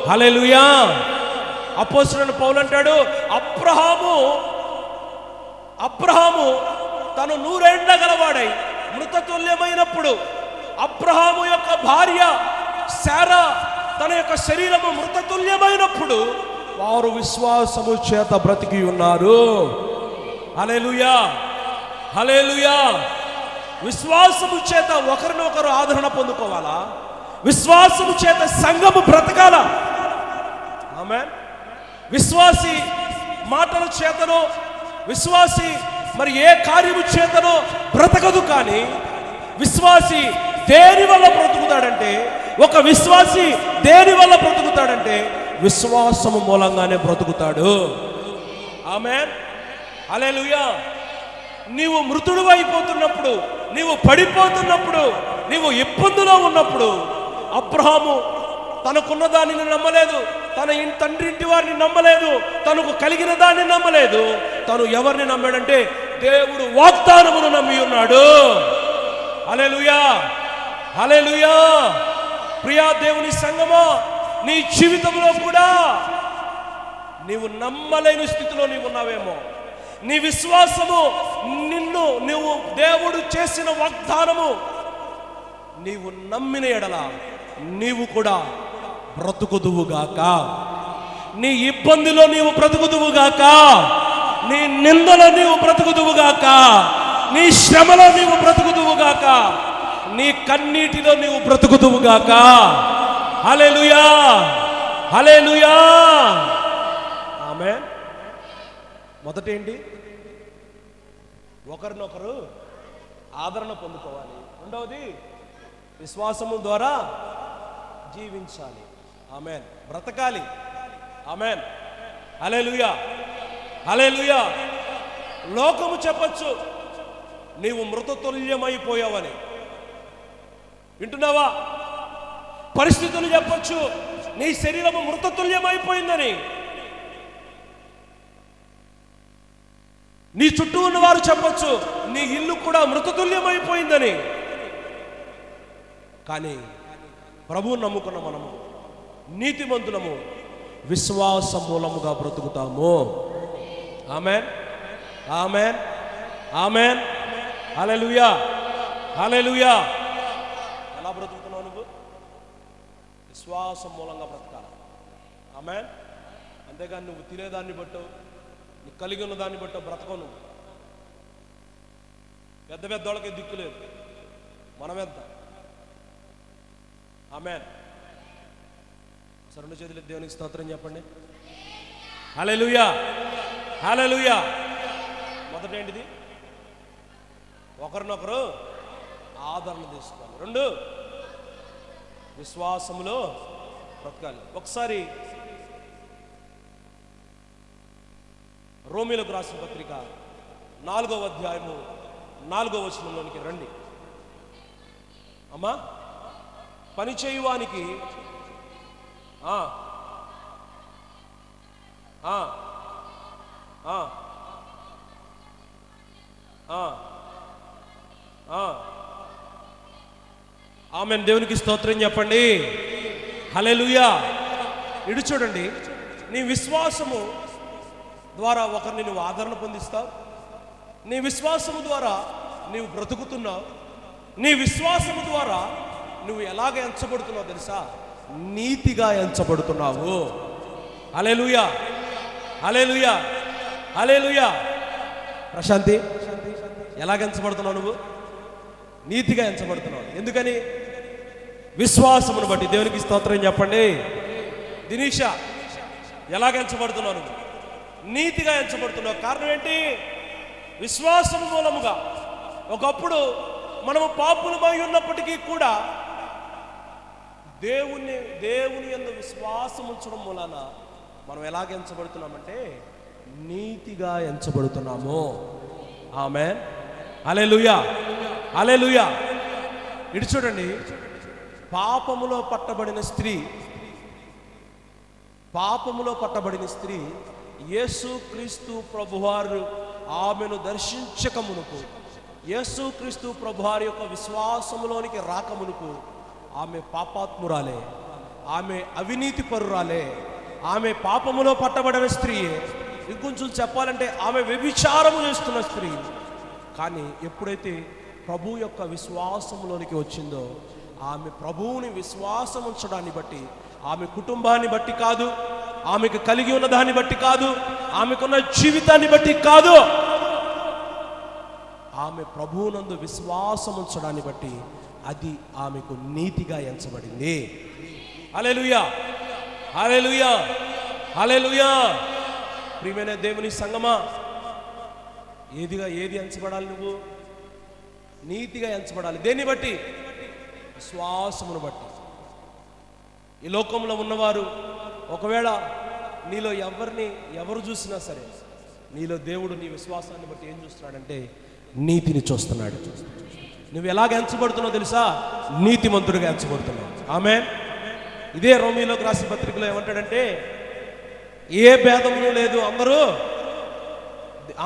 హల్లెలూయా. అపోస్తలుడైన పౌలు అంటాడు, అబ్రహాము తను 100 ఏళ్ల గలవాడై మృతతుల్యమైనప్పుడు, అబ్రహాము యొక్క భార్య శారా తన యొక్క శరీరము మృతతుల్యమైనప్పుడు వారు విశ్వాసము చేత బ్రతికి ఉన్నారు. హల్లెలూయా, హల్లెలూయా. విశ్వాసము చేత ఒకరినొకరు ఆదరణ పొందుకోవాలా? విశ్వాసము చేత సంఘము బ్రతకాల. ఆమేన్. విశ్వాసి మాటల చేతనో, విశ్వాసి మరి ఏ కార్యము చేతనో బ్రతకదు. కానీ విశ్వాసి దేని వల్ల బ్రతుకుతాడంటే, ఒక విశ్వాసి దేని వల్ల బ్రతుకుతాడంటే విశ్వాసము మూలంగానే బ్రతుకుతాడు. ఆమేన్, హల్లెలూయా. నీవు మృతుడు అయిపోతున్నప్పుడు, నీవు పడిపోతున్నప్పుడు, నీవు ఇబ్బందులో ఉన్నప్పుడు, అబ్రహాము తనకున్న దానిని నమ్మలేదు, తన తండ్రింటి వారిని నమ్మలేదు, తనకు కలిగిన దాన్ని నమ్మలేదు. తను ఎవరిని నమ్మాడంటే దేవుడు వాగ్దానమును నమ్మి ఉన్నాడు. హల్లెలూయా, హల్లెలూయా. ప్రియా దేవుని సంగమా, నీ జీవితంలో కూడా నీవు నమ్మలేని స్థితిలో నీవు ఉన్నావేమో. నీ విశ్వాసము నువ్వు దేవుడు చేసిన వాగ్దానము నీవు నమ్మిన ఎడల నీవు కూడా బ్రతుకుదువుగాక. నీ ఇబ్బందిలో నీవు బ్రతుకుదువుగాక, నీ నిందలో నీవు బ్రతుకుదువుగాక, నీ శ్రమలో నీవు బ్రతుకుదువుగాక, నీ కన్నీటిలో నీవు బ్రతుకుదువుగాక. హల్లెలూయా, హల్లెలూయా. ఆమేన్. మొదటేంటి? ఒకరినొకరు ఆదరణ పొందుకోవాలి. రెండవది విశ్వాసము ద్వారా జీవించాలి. ఆమేన్. బ్రతకాలి. ఆమేన్. హల్లెలూయా, హల్లెలూయా. లోకము చెప్పచ్చు నీవు మృతతుల్యమైపోయావని. వింటున్నావా? పరిస్థితులు చెప్పచ్చు నీ శరీరము మృతతుల్యమైపోయిందని. నీ చుట్టూ ఉన్నవారు చెప్పచ్చు నీ ఇల్లు కూడా మృతతుల్యమైపోయిందని. కానీ ప్రభువు నమ్ముకున్న మనము నీతిమంతులము విశ్వాస మూలముగా బ్రతుకుతాము. ఆమేన్, ఆమేన్, ఆమేన్. హల్లెలూయా, హల్లెలూయా. ఎలా బ్రతుకుతున్నావు నువ్వు? విశ్వాసం మూలంగా బ్రతకాలి. ఆమేన్. అంతేగాని నువ్వు తినేదాన్ని బట్టో నీకు కలిగి ఉన్న దాన్ని బట్టో బ్రతకవు. నువ్వు పెద్ద పెద్దోళ్ళకి దిక్కు లేదు, మనమెంత. ఆమేన్. రెండు చేతులు దేవునికి స్తోత్రం చెప్పండి. హల్లెలూయా, హల్లెలూయా. మొదటేంటిది? ఒకరినొకరు ఆదరణ తీసుకోవాలి. రెండు, విశ్వాసములో బ్రతకాలి. ఒకసారి రోమీలకు రాసిన పత్రిక 4వ అధ్యాయము 4వ వచనంలోనికి రండి. అమ్మా, పని చేయువానికి ఆమేన్. దేవునికి స్తోత్రం చెప్పండి. హల్లెలూయా. ఇటు చూడండి, నీ విశ్వాసము ద్వారా ఒకరిని నువ్వు ఆదరణ పొందిస్తావు. నీ విశ్వాసము ద్వారా నీవు బ్రతుకుతున్నావు. నీ విశ్వాసము ద్వారా నువ్వు ఎలాగ ఎంచబడుతున్నావు తెలుసా? నీతిగా ఎంచబడుతున్నావు. హల్లెలూయా, హల్లెలూయా, హల్లెలూయా. ప్రశాంతి, ఎలాగ ఎంచబడుతున్నావు? నువ్వు నీతిగా ఎంచబడుతున్నావు. ఎందుకని? విశ్వాసమును బట్టి. దేవునికి స్తోత్రం చెప్పండి. దినీషా, ఎలాగ ఎంచబడుతున్నావు? నువ్వు నీతిగా ఎంచబడుతున్నావు. కారణం ఏంటి? విశ్వాసము మూలముగా. ఒకప్పుడు మనము పాపులమై ఉన్నప్పటికీ కూడా దేవుని యందు విశ్వాసం ఉంచడం మూలాన మనం ఎలాగ ఎంచబడుతున్నామంటే నీతిగా ఎంచబడుతున్నాము. ఆమేన్. హల్లెలూయా, హల్లెలూయా. ఇటు చూడండి, పాపములో పట్టబడిన స్త్రీ యేసుక్రీస్తు ప్రభువారు ఆమెను దర్శించకమునుకు, యేసుక్రీస్తు ప్రభువారి యొక్క విశ్వాసములోనికి రాకమునుకు ఆమె పాపాత్మురాలే, ఆమె అవినీతి పరురాలే, ఆమె పాపములో పట్టబడిన స్త్రీయే. ఇంకొంచెం చెప్పాలంటే ఆమె వ్యభిచారము చేస్తున్న స్త్రీ. కానీ ఎప్పుడైతే ప్రభు యొక్క విశ్వాసములోనికి వచ్చిందో, ఆమె ప్రభువుని విశ్వాసం ఉంచడాన్ని బట్టి, ఆమె కుటుంబాన్ని బట్టి కాదు, ఆమెకు కలిగి ఉన్న దాన్ని బట్టి కాదు, ఆమెకున్న జీవితాన్ని బట్టి కాదు, ఆమె ప్రభువునందు విశ్వాసం ఉంచడాన్ని బట్టి అది ఆమెకు నీతిగా ఎంచబడింది. హల్లెలూయా, హల్లెలూయా, హల్లెలూయా. ప్రియమైన దేవుని సంగమా, ఏది ఎంచబడాలి? నువ్వు నీతిగా ఎంచబడాలి. దేన్ని బట్టి? విశ్వాసమును బట్టి. ఈ లోకంలో ఉన్నవారు ఒకవేళ నీలో ఎవరు చూసినా సరే, నీలో దేవుడు నీ విశ్వాసాన్ని బట్టి ఏం చూస్తున్నాడంటే నీతిని చూస్తున్నాడు. నువ్వు ఎలాగ ఎంచబడుతున్నావు తెలుసా? నీతిమంతుడిగా ఎంచబడుతున్నావు. ఆమేన్. ఇదే రోమీలోకి రాసిన పత్రికలో ఏమంటాడంటే, ఏ భేదమును లేదు,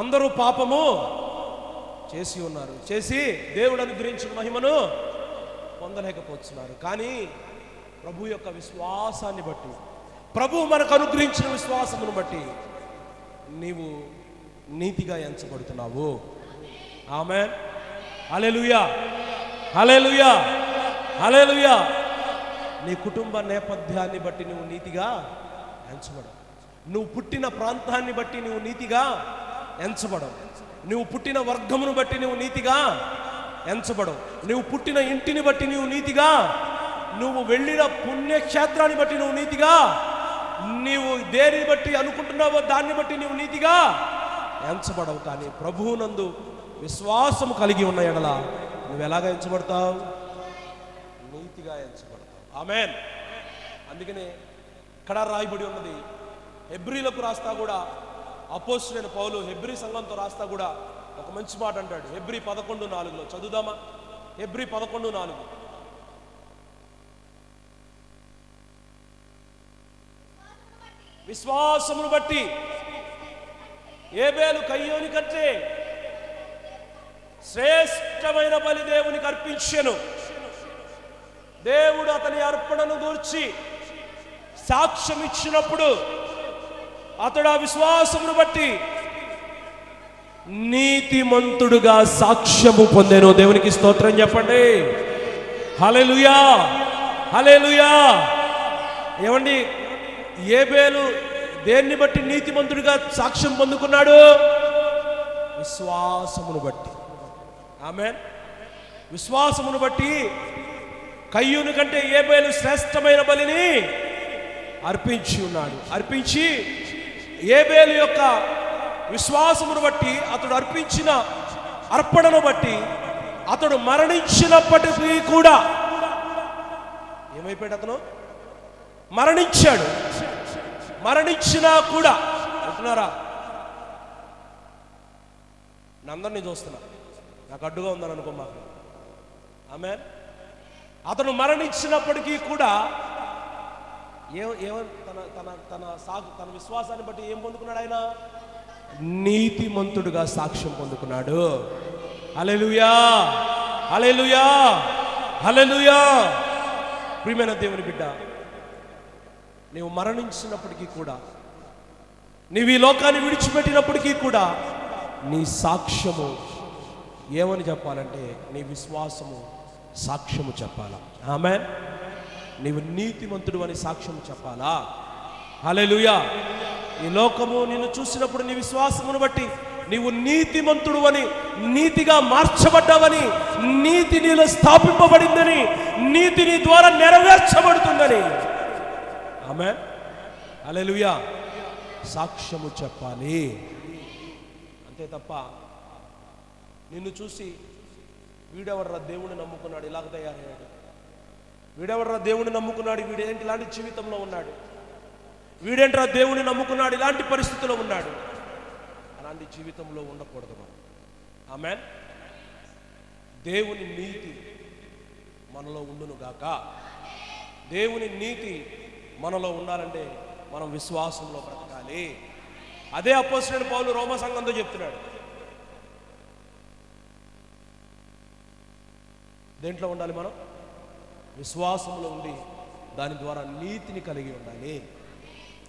అందరూ పాపము చేసి ఉన్నారు, చేసి దేవుడు అనుగ్రహించిన మహిమను పొందలేకపోతున్నారు. కానీ ప్రభు యొక్క విశ్వాసాన్ని బట్టి, ప్రభు మనకు అనుగ్రహించిన విశ్వాసమును బట్టి నీవు నీతిగా ఎంచబడుతున్నావు. ఆమేన్. హల్లెలూయా, హల్లెలూయా, హల్లెలూయా. నీ కుటుంబ నేపథ్యాన్ని బట్టి నువ్వు నీతిగా ఎంచబడవు. నువ్వు పుట్టిన ప్రాంతాన్ని బట్టి నువ్వు నీతిగా ఎంచబడవు. నువ్వు పుట్టిన వర్గమును బట్టి నువ్వు నీతిగా ఎంచబడవు. నువ్వు పుట్టిన ఇంటిని బట్టి నువ్వు నీతిగా, నువ్వు వెళ్ళిన పుణ్యక్షేత్రాన్ని బట్టి నువ్వు నీతిగా నీవు దేని బట్టి అనుకుంటున్నావో దాన్ని బట్టి నీవు నీతిగా ఎంచబడవు. కానీ ప్రభువునందు విశ్వాసము కలిగి ఉన్న ఎడల నువ్వు ఎలాగా ఎంచబడతావు? నీతిగా ఎంచబడతావు. ఆమేన్. అందుకనే ఇక్కడ రాయబడి ఉన్నది, హెబ్రీలకు రాస్తా కూడా అపోస్తలుడైన పౌలు హెబ్రీ సంఘంతో రాస్తా కూడా ఒక మంచి మాట అంటాడు. హెబ్రీ 11:4 చదువుదామా? హెబ్రీ 11:4. విశ్వాసమును బట్టి ఏబేలు కయ్యోని కంటే శ్రేష్టమైన బలి దేవునికి అర్పించెను. దేవుడు అతని అర్పణను గూర్చి సాక్ష్యం ఇచ్చినప్పుడు అతడు ఆ విశ్వాసమును బట్టి నీతిమంతుడుగా సాక్ష్యము పొందెను. దేవునికి స్తోత్రం చెప్పండి. హల్లెలూయా, హల్లెలూయా. ఏమండి, ఏబేలు దేన్ని బట్టి నీతిమంతుడిగా సాక్ష్యం పొందుకున్నాడు? విశ్వాసమును బట్టి. ఆమేన్. విశ్వాసమును బట్టి కయ్యూను కంటే ఏబేలు శ్రేష్టమైన బలిని అర్పించి ఉన్నాడు. అర్పించి ఏబేలు యొక్క విశ్వాసమును బట్టి, అతడు అర్పించిన అర్పణను బట్టి అతడు మరణించినప్పటికీ కూడా ఏమైపోయాడు? అతను మరణించాడు. మరణించినా కూడా అంటున్నారా? అందరినీ చూస్తున్నా, నాకు అడ్డుగా ఉందని అనుకో మాకు. ఆమేన్. అతను మరణించినప్పటికీ కూడా తన విశ్వాసాన్ని బట్టి ఏం పొందుకున్నాడు? ఆయన నీతిమంతుడుగా సాక్ష్యం పొందుకున్నాడు. హల్లెలూయా, హల్లెలూయా, హల్లెలూయా. ప్రియమైన దేవుని బిడ్డ, నీవు మరణించినప్పటికీ కూడా, నీవు ఈ లోకాన్ని విడిచిపెట్టినప్పటికీ కూడా నీ సాక్ష్యము ఏమని చెప్పాలంటే నీ విశ్వాసము సాక్ష్యము చెప్పాలా. ఆమేన్. నీవు నీతిమంతుడు అని సాక్ష్యము చెప్పాలా. హల్లెలూయా. ఈ లోకము నిన్ను చూసినప్పుడు నీ విశ్వాసమును బట్టి నీవు నీతిమంతుడు అని, నీతిగా మార్చబడ్డావని, నీతి నీలో స్థాపింపబడిందని, నీతి నీ ద్వారా నెరవేర్చబడుతుందని. ఆమేన్. హల్లెలూయా. సాక్ష్యము చెప్పాలి. అంతే తప్ప నిన్ను చూసి వీడెవర్రా దేవుడిని నమ్ముకున్నాడు ఇలాగ తయారయ్యాడు, వీడెవర్రా దేవుడిని నమ్ముకున్నాడు వీడేంటి ఇలాంటి జీవితంలో ఉన్నాడు, వీడేంట్రా దేవుడిని నమ్ముకున్నాడు ఇలాంటి పరిస్థితిలో ఉన్నాడు, అలాంటి జీవితంలో ఉండకూడదు మనం. ఆమేన్. దేవుని నీతి మనలో ఉండును గాక. దేవుని నీతి మనలో ఉండాలంటే మనం విశ్వాసంలో బ్రతకాలి. అదే అపోస్తలుడైన పౌలు రోమా సంఘంతో చెప్తున్నాడు. దేంట్లో ఉండాలి మనం? విశ్వాసంలో ఉండి దాని ద్వారా నీతిని కలిగి ఉండాలి.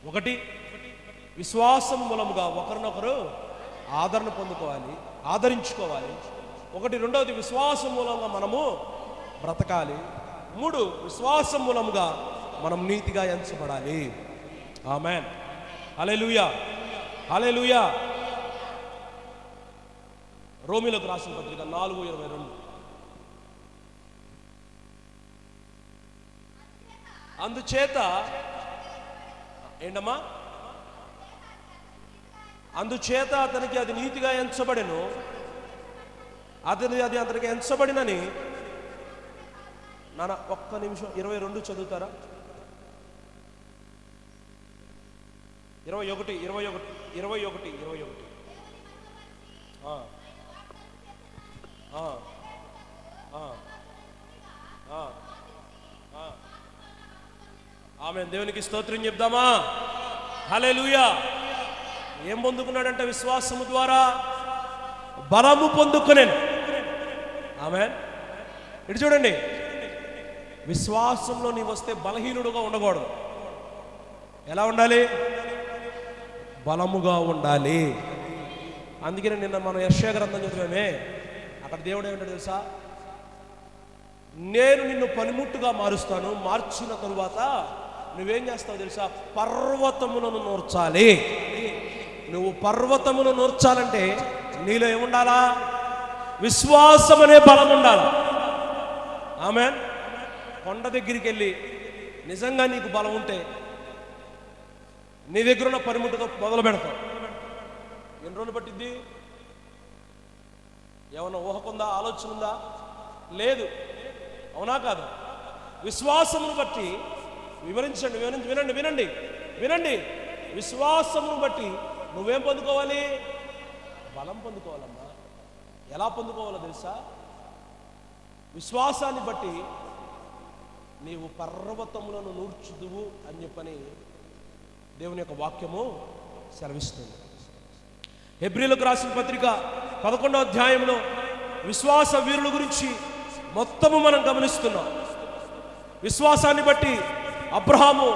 ఒకటి, విశ్వాసం మూలముగా ఒకరినొకరు ఆదరణ పొందుకోవాలి, ఆదరించుకోవాలి. ఒకటి. రెండవది, విశ్వాసం మూలంగా మనము బ్రతకాలి. మూడు, విశ్వాసం మూలముగా మనం నీతిగా ఎంచబడాలి. ఆమేన్. హల్లెలూయా, హల్లెలూయా. రోమీలకు రాసిన పత్రిక 4:22. అందుచేత ఏంటమ్మా? అందుచేత అతనికి అది నీతిగా ఎంచబడెను, అది అతనికి ఎంచబడినని. నాన్న ఒక్క నిమిషం 22 చదువుతారా? 21. ఆమేన్. దేవునికి స్తోత్రం చెప్దామా? హల్లెలూయా. ఏం పొందుకున్నాడంటే విశ్వాసము ద్వారా బలము పొందుకునేను. ఆమేన్. ఇటు చూడండి, విశ్వాసంలో నీవు వస్తే బలహీనుడుగా ఉండకూడదు. ఎలా ఉండాలి? బలముగా ఉండాలి. అందుకనే నిన్న మనం యెషయా గ్రంథం చదివామే. అక్కడ దేవుడు ఏమంటాడు తెలుసా? నేను నిన్ను పనిముట్టుగా మారుస్తాను, మార్చిన తరువాత నువ్వేం చేస్తావు తెలుసా? పర్వతములను నూర్చాలి. నువ్వు పర్వతమును నూర్చాలంటే నీలో ఏముండాలా? విశ్వాసం అనే బలం ఉండాలి. ఆమేన్. కొండ దగ్గరికి వెళ్ళి నిజంగా నీకు బలం ఉంటే నీ దగ్గర ఉన్న పనిముట్టుతో మొదలు పెడతావు. ఎన్ని రోజులు పట్టిద్ది? ఏమన్నా ఊహకుందా, ఆలోచన ఉందా? లేదు. అవునా కాదు? విశ్వాసమును బట్టి వివరించండి, వినండి వినండి వినండి. విశ్వాసమును బట్టి నువ్వేం పొందుకోవాలి? బలం పొందుకోవాలమ్మా. ఎలా పొందుకోవాలో తెలుసా? విశ్వాసాన్ని బట్టి నీవు పర్వతములను నూర్చుదువు అని చెప్పని దేవుని యొక్క వాక్యము సెలవిస్తుంది. హెబ్రీలకు రాసిన పత్రిక 11వ అధ్యాయంలో విశ్వాస వీరుల గురించి మొత్తము మనం గమనిస్తున్నాం. విశ్వాసాన్ని బట్టి అబ్రహాము,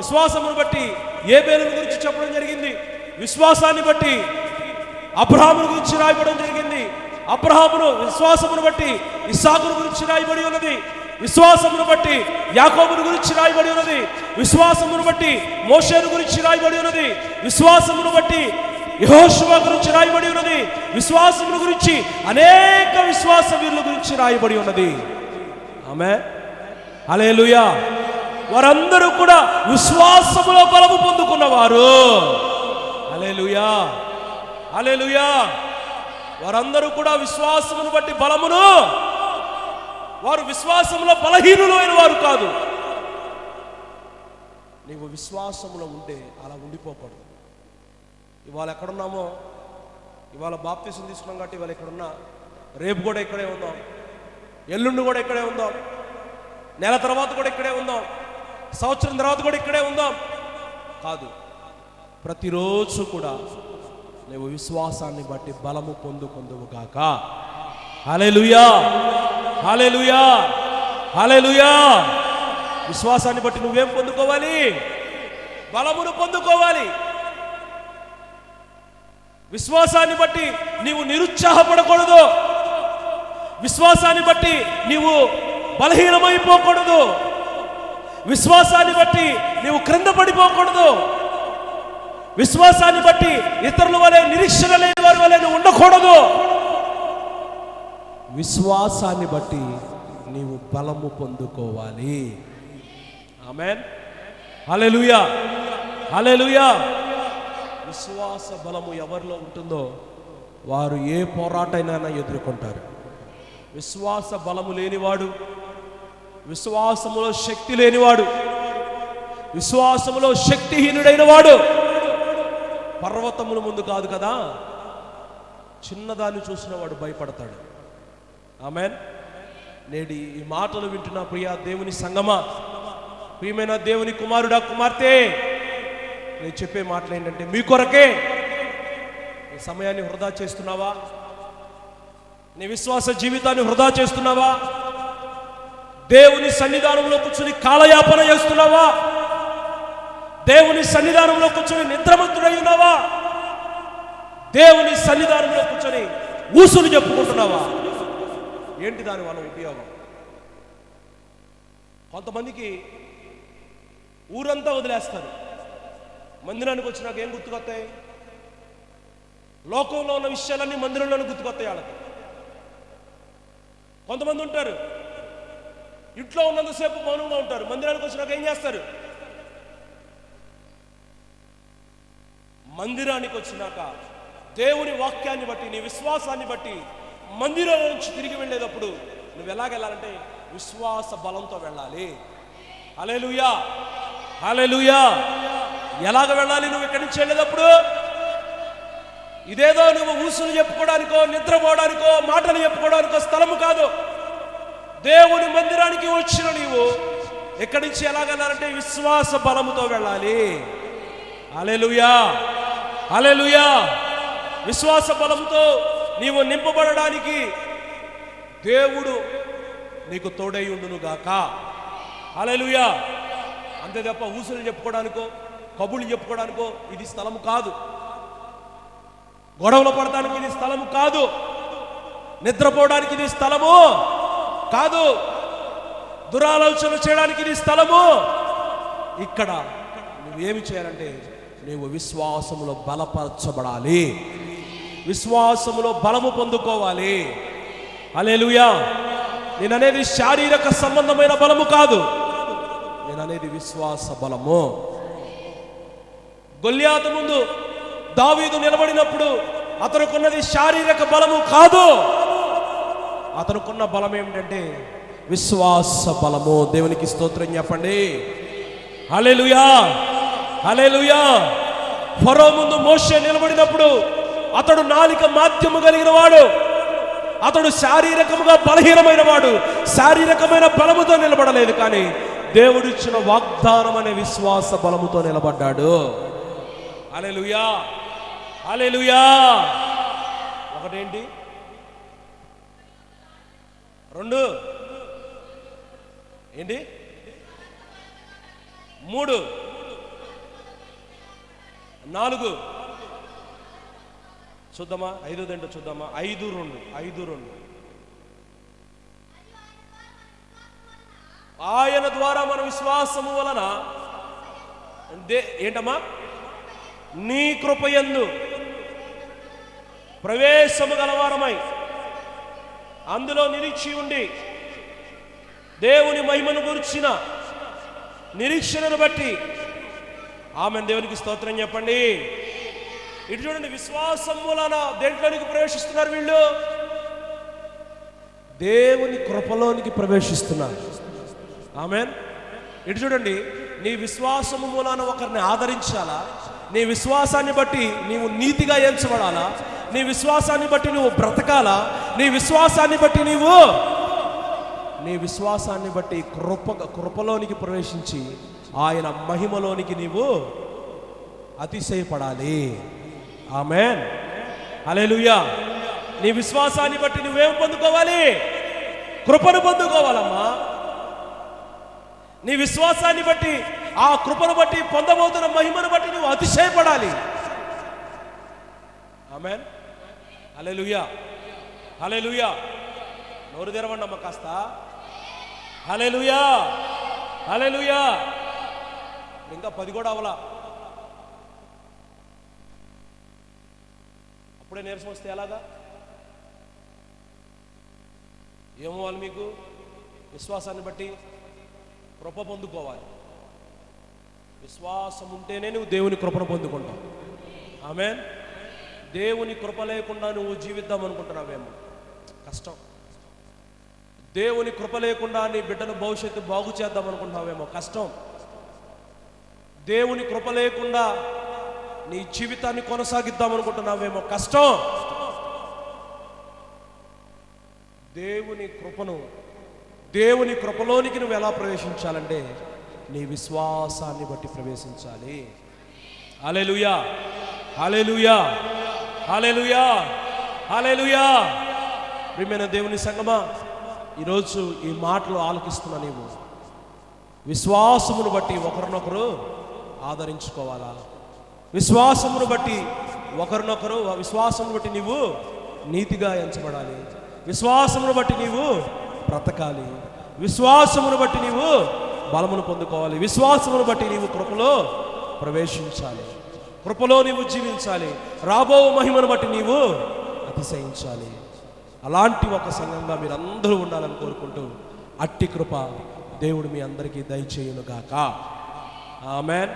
విశ్వాసమును బట్టి ఏబేలు గురించి చెప్పడం జరిగింది. విశ్వాసాన్ని బట్టి అబ్రహామును గురించి రాయబడడం జరిగింది. అబ్రహామును విశ్వాసమును బట్టి ఇస్సాకును గురించి రాయబడి ఉన్నది. విశ్వాసమును బట్టి యాకోబును గురించి రాయబడి ఉన్నది. విశ్వాసమును బట్టి మోషేను గురించి రాయబడి ఉన్నది. విశ్వాసమును బట్టి యెహోషువ గురించి రాయబడి ఉన్నది. విశ్వాసమును గురించి అనేక విశ్వాస వీరుల గురించి రాయబడి ఉన్నది. ఆమేన్, హల్లెలూయా. వారందరూ కూడా విశ్వాసములో బలము పొందుకున్నవారు. హల్లెలూయా, హల్లెలూయా. వారందరూ కూడా విశ్వాసమును బట్టి బలమును, వారు విశ్వాసములో బలహీనులు అయిన వారు కాదు. నీవు విశ్వాసములో ఉంటే అలా ఉండిపోకూడదు. ఇవాళ ఎక్కడున్నామో, ఇవాళ బాప్తీసం తీసుకున్నాం కాబట్టి ఇవాళ ఎక్కడున్నా, రేపు కూడా ఇక్కడే ఉందాం, ఎల్లుండి కూడా ఇక్కడే ఉందాం, నెల తర్వాత కూడా ఇక్కడే ఉందాం, సంవత్సరం తర్వాత కూడా ఇక్కడే ఉందాం కాదు. ప్రతిరోజు కూడా నువ్వు విశ్వాసాన్ని బట్టి బలము పొందుకుందువు గాక. హల్లెలూయా, హల్లెలూయా, హల్లెలూయా. విశ్వాసాన్ని బట్టి నువ్వేం పొందుకోవాలి? బలమును పొందుకోవాలి. విశ్వాసాన్ని బట్టి నీవు నిరుత్సాహపడకూడదు. విశ్వాసాన్ని బట్టి నీవు బలహీనమైపోకూడదు. విశ్వాసాన్ని బట్టి నీవు క్రింద పడిపోకూడదు. విశ్వాసాన్ని బట్టి ఇతరుల వలె, నిరీక్షణ లేని వారి వలె నువ్వు ఉండకూడదు. విశ్వాసాన్ని బట్టి నీవు బలము పొందుకోవాలి. ఆమేన్, హల్లెలూయా, హల్లెలూయా. విశ్వాస బలము ఎవరిలో ఉంటుందో వారు ఏ పోరాటైనా ఎదుర్కొంటారు. విశ్వాస బలము లేనివాడు, విశ్వాసములో శక్తి లేనివాడు, విశ్వాసములో శక్తిహీనుడైన వాడు పర్వతముల ముందు కాదు కదా, చిన్నదాన్ని చూసిన వాడు భయపడతాడు. ఆమేన్. నేడి ఈ మాటలు వింటున్న ప్రియ దేవుని సంగమా, ప్రియమైన దేవుని కుమారుడా, కుమార్తె, నేను చెప్పే మాటలు ఏంటంటే మీ కొరకే. నీ సమయాన్ని వృధా చేస్తున్నావా? నీ విశ్వాస జీవితాన్ని వృధా చేస్తున్నావా? దేవుని సన్నిధానంలో కూర్చొని కాలయాపన చేస్తున్నావా? దేవుని సన్నిధానంలో కూర్చొని నిద్రమంతుడై ఉన్నావా? దేవుని సన్నిధానంలో కూర్చొని ఊసులు చెప్పుకుంటున్నావా? ఏంటి దాని వల్ల ఉపయోగం? కొంతమందికి ఊరంతా వదిలేస్తారు, మందిరానికి వచ్చినాక ఏం గుర్తుకొస్తాయి? లోకంలో ఉన్న విషయాలన్నీ మందిరంలోనే గుర్తుకొస్తాయి వాళ్ళకి. కొంతమంది ఉంటారు ఇంట్లో ఉన్నంతసేపు మౌనంగా ఉంటారు, మందిరానికి వచ్చినాక ఏం చేస్తారు? మందిరానికి వచ్చినాక దేవుని వాక్యాన్ని బట్టి, నీ విశ్వాసాన్ని బట్టి మందిరం నుంచి తిరిగి వెళ్ళేటప్పుడు నువ్వు ఎలాగెళ్ళాలంటే విశ్వాస బలంతో వెళ్ళాలి. హల్లెలూయా, హల్లెలూయా. ఎలాగ వెళ్ళాలి? నువ్వు ఇక్కడి నుంచి వెళ్ళేటప్పుడు ఇదేదో నువ్వు ఊసులు చెప్పుకోవడానికో, నిద్రపోవడానికో, మాటలు చెప్పుకోవడానికో స్థలము కాదు. దేవుని మందిరానికి వచ్చిన నీవు ఇక్కడి నుంచి ఎలాగెళ్ళాలంటే విశ్వాస బలముతో వెళ్ళాలి. హల్లెలూయా, హల్లెలూయా. విశ్వాస బలంతో నీవు నింపబడడానికి దేవుడు నీకు తోడై ఉండును గాక. హల్లెలూయా. అంతే తప్ప ఊసులు చెప్పుకోవడానికో, కబుర్లు చెప్పుకోవడానికో ఇది స్థలము కాదు. గొడవలు పడటానికి ఇది స్థలము కాదు. నిద్రపోవడానికి ఇది స్థలము కాదు. దురాలోచన చేయడానికి ఇది స్థలము. ఇక్కడ నువ్వేమి చేయాలంటే నీవు విశ్వాసములో బలపరచబడాలి, విశ్వాసములో బలము పొందుకోవాలి. హల్లెలూయా. నేననేది శారీరక సంబంధమైన బలము కాదు, నేననేది విశ్వాస బలము. గొల్యాతు ముందు దావీదు నిలబడినప్పుడు అతనుకున్నది శారీరక బలము కాదు, అతనుకున్న బలం ఏమిటంటే విశ్వాస బలము. దేవునికి స్తోత్రం చెప్పండి. హల్లెలూయా, హల్లెలూయా. ఫరో ముందు మోషే నిలబడినప్పుడు అతడు నాలిక మాధ్యము కలిగిన వాడు, అతడు శారీరకముగా బలహీనమైన వాడు, శారీరకమైన బలముతో నిలబడలేదు, కానీ దేవుడిచ్చిన వాగ్దానం అనే విశ్వాస బలముతో నిలబడ్డాడు. హల్లెలూయా, హల్లెలూయా. ఒకటేంటి, రెండు ఏంటి, మూడు, నాలుగు. చూద్దామా, ఐదోదేంటో చూద్దామా. 5-2, 5-2. ఆయన ద్వారా మన విశ్వాసము వలన ఏంటమ్మా, నీ కృపయందు ప్రవేశము గలవారమై అందులో నిలిచి ఉండి దేవుని మహిమను గురించిన నిరీక్షణను బట్టి ఆమె దేవునికి స్తోత్రం చెప్పండి. ఇటు చూడండి, విశ్వాసం వలన దేంట్లోనికి ప్రవేశిస్తున్నారు వీళ్ళు? దేవుని కృపలోనికి ప్రవేశిస్తున్నారు. ఆమేన్. ఇటు చూడండి, నీ విశ్వాసము మూలాన ఒకరిని ఆదరించాలా, నీ విశ్వాసాన్ని బట్టి నీవు నీతిగా ఎంచబడాలా, నీ విశ్వాసాన్ని బట్టి నువ్వు బ్రతకాలా, నీ విశ్వాసాన్ని బట్టి నీ విశ్వాసాన్ని బట్టి కృపలోనికి ప్రవేశించి ఆయన మహిమలోనికి నీవు అతిశయపడాలి. ఆమేన్, హల్లెలూయా. నీ విశ్వాసాన్ని బట్టి నువ్వేం పొందుకోవాలి? కృపను పొందుకోవాలమ్మా. నీ విశ్వాసాన్ని బట్టి, ఆ కృపను బట్టి, పొందబోతున్న మహిమను బట్టి నువ్వు అతిశయపడాలి. ఆమేన్, హల్లెలూయా, హల్లెలూయా. నోరు తెరవండి అమ్మ కాస్త. హల్లెలూయా, హల్లెలూయా. ఇంకా 10 కూడా అవలా, అప్పుడే నీరసం వస్తే ఎలాగా? ఏమవ్వాలి మీకు? విశ్వాసాన్ని బట్టి కృప పొందుకోవాలి. విశ్వాసం ఉంటేనే నువ్వు దేవుని కృపను పొందుకుంటావు. ఆమేన్. దేవుని కృప లేకుండా నువ్వు జీవిద్దాం అనుకుంటున్నావేమో, కష్టం. దేవుని కృప లేకుండా నీ బిడ్డను భవిష్యత్తు బాగు చేద్దాం అనుకుంటున్నావేమో, కష్టం. దేవుని కృప లేకుండా నీ జీవితాన్ని కొనసాగిద్దాం అనుకుంటున్నావేమో, కష్టం. దేవుని కృపలోనికి నువ్వు ఎలా ప్రవేశించాలంటే నీ విశ్వాసాన్ని బట్టి ప్రవేశించాలి. హల్లెలూయా, హల్లెలూయా, హల్లెలూయా, హల్లెలూయా. ప్రియమైన దేవుని సంగమా, ఈరోజు ఈ మాటలు ఆలకిస్తున్న నీవు విశ్వాసమును బట్టి ఒకరినొకరు ఆదరించుకోవాలా? విశ్వాసమును బట్టి ఒకరినొకరు, విశ్వాసమును బట్టి నీవు నీతిగా ఎంచబడాలి. విశ్వాసమును బట్టి నీవు బ్రతకాలి. విశ్వాసమును బట్టి నీవు బలమును పొందుకోవాలి. విశ్వాసమును బట్టి నీవు కృపలో ప్రవేశించాలి. కృపలో నీవు జీవించాలి. రాబో మహిమను బట్టి నీవు అతిశయించాలి. అలాంటి ఒక సంఘంగా మీరందరూ ఉండాలని కోరుకుంటూ అట్టి కృప దేవుడు మీ అందరికీ దయచేయును గాక. ఆమేన్.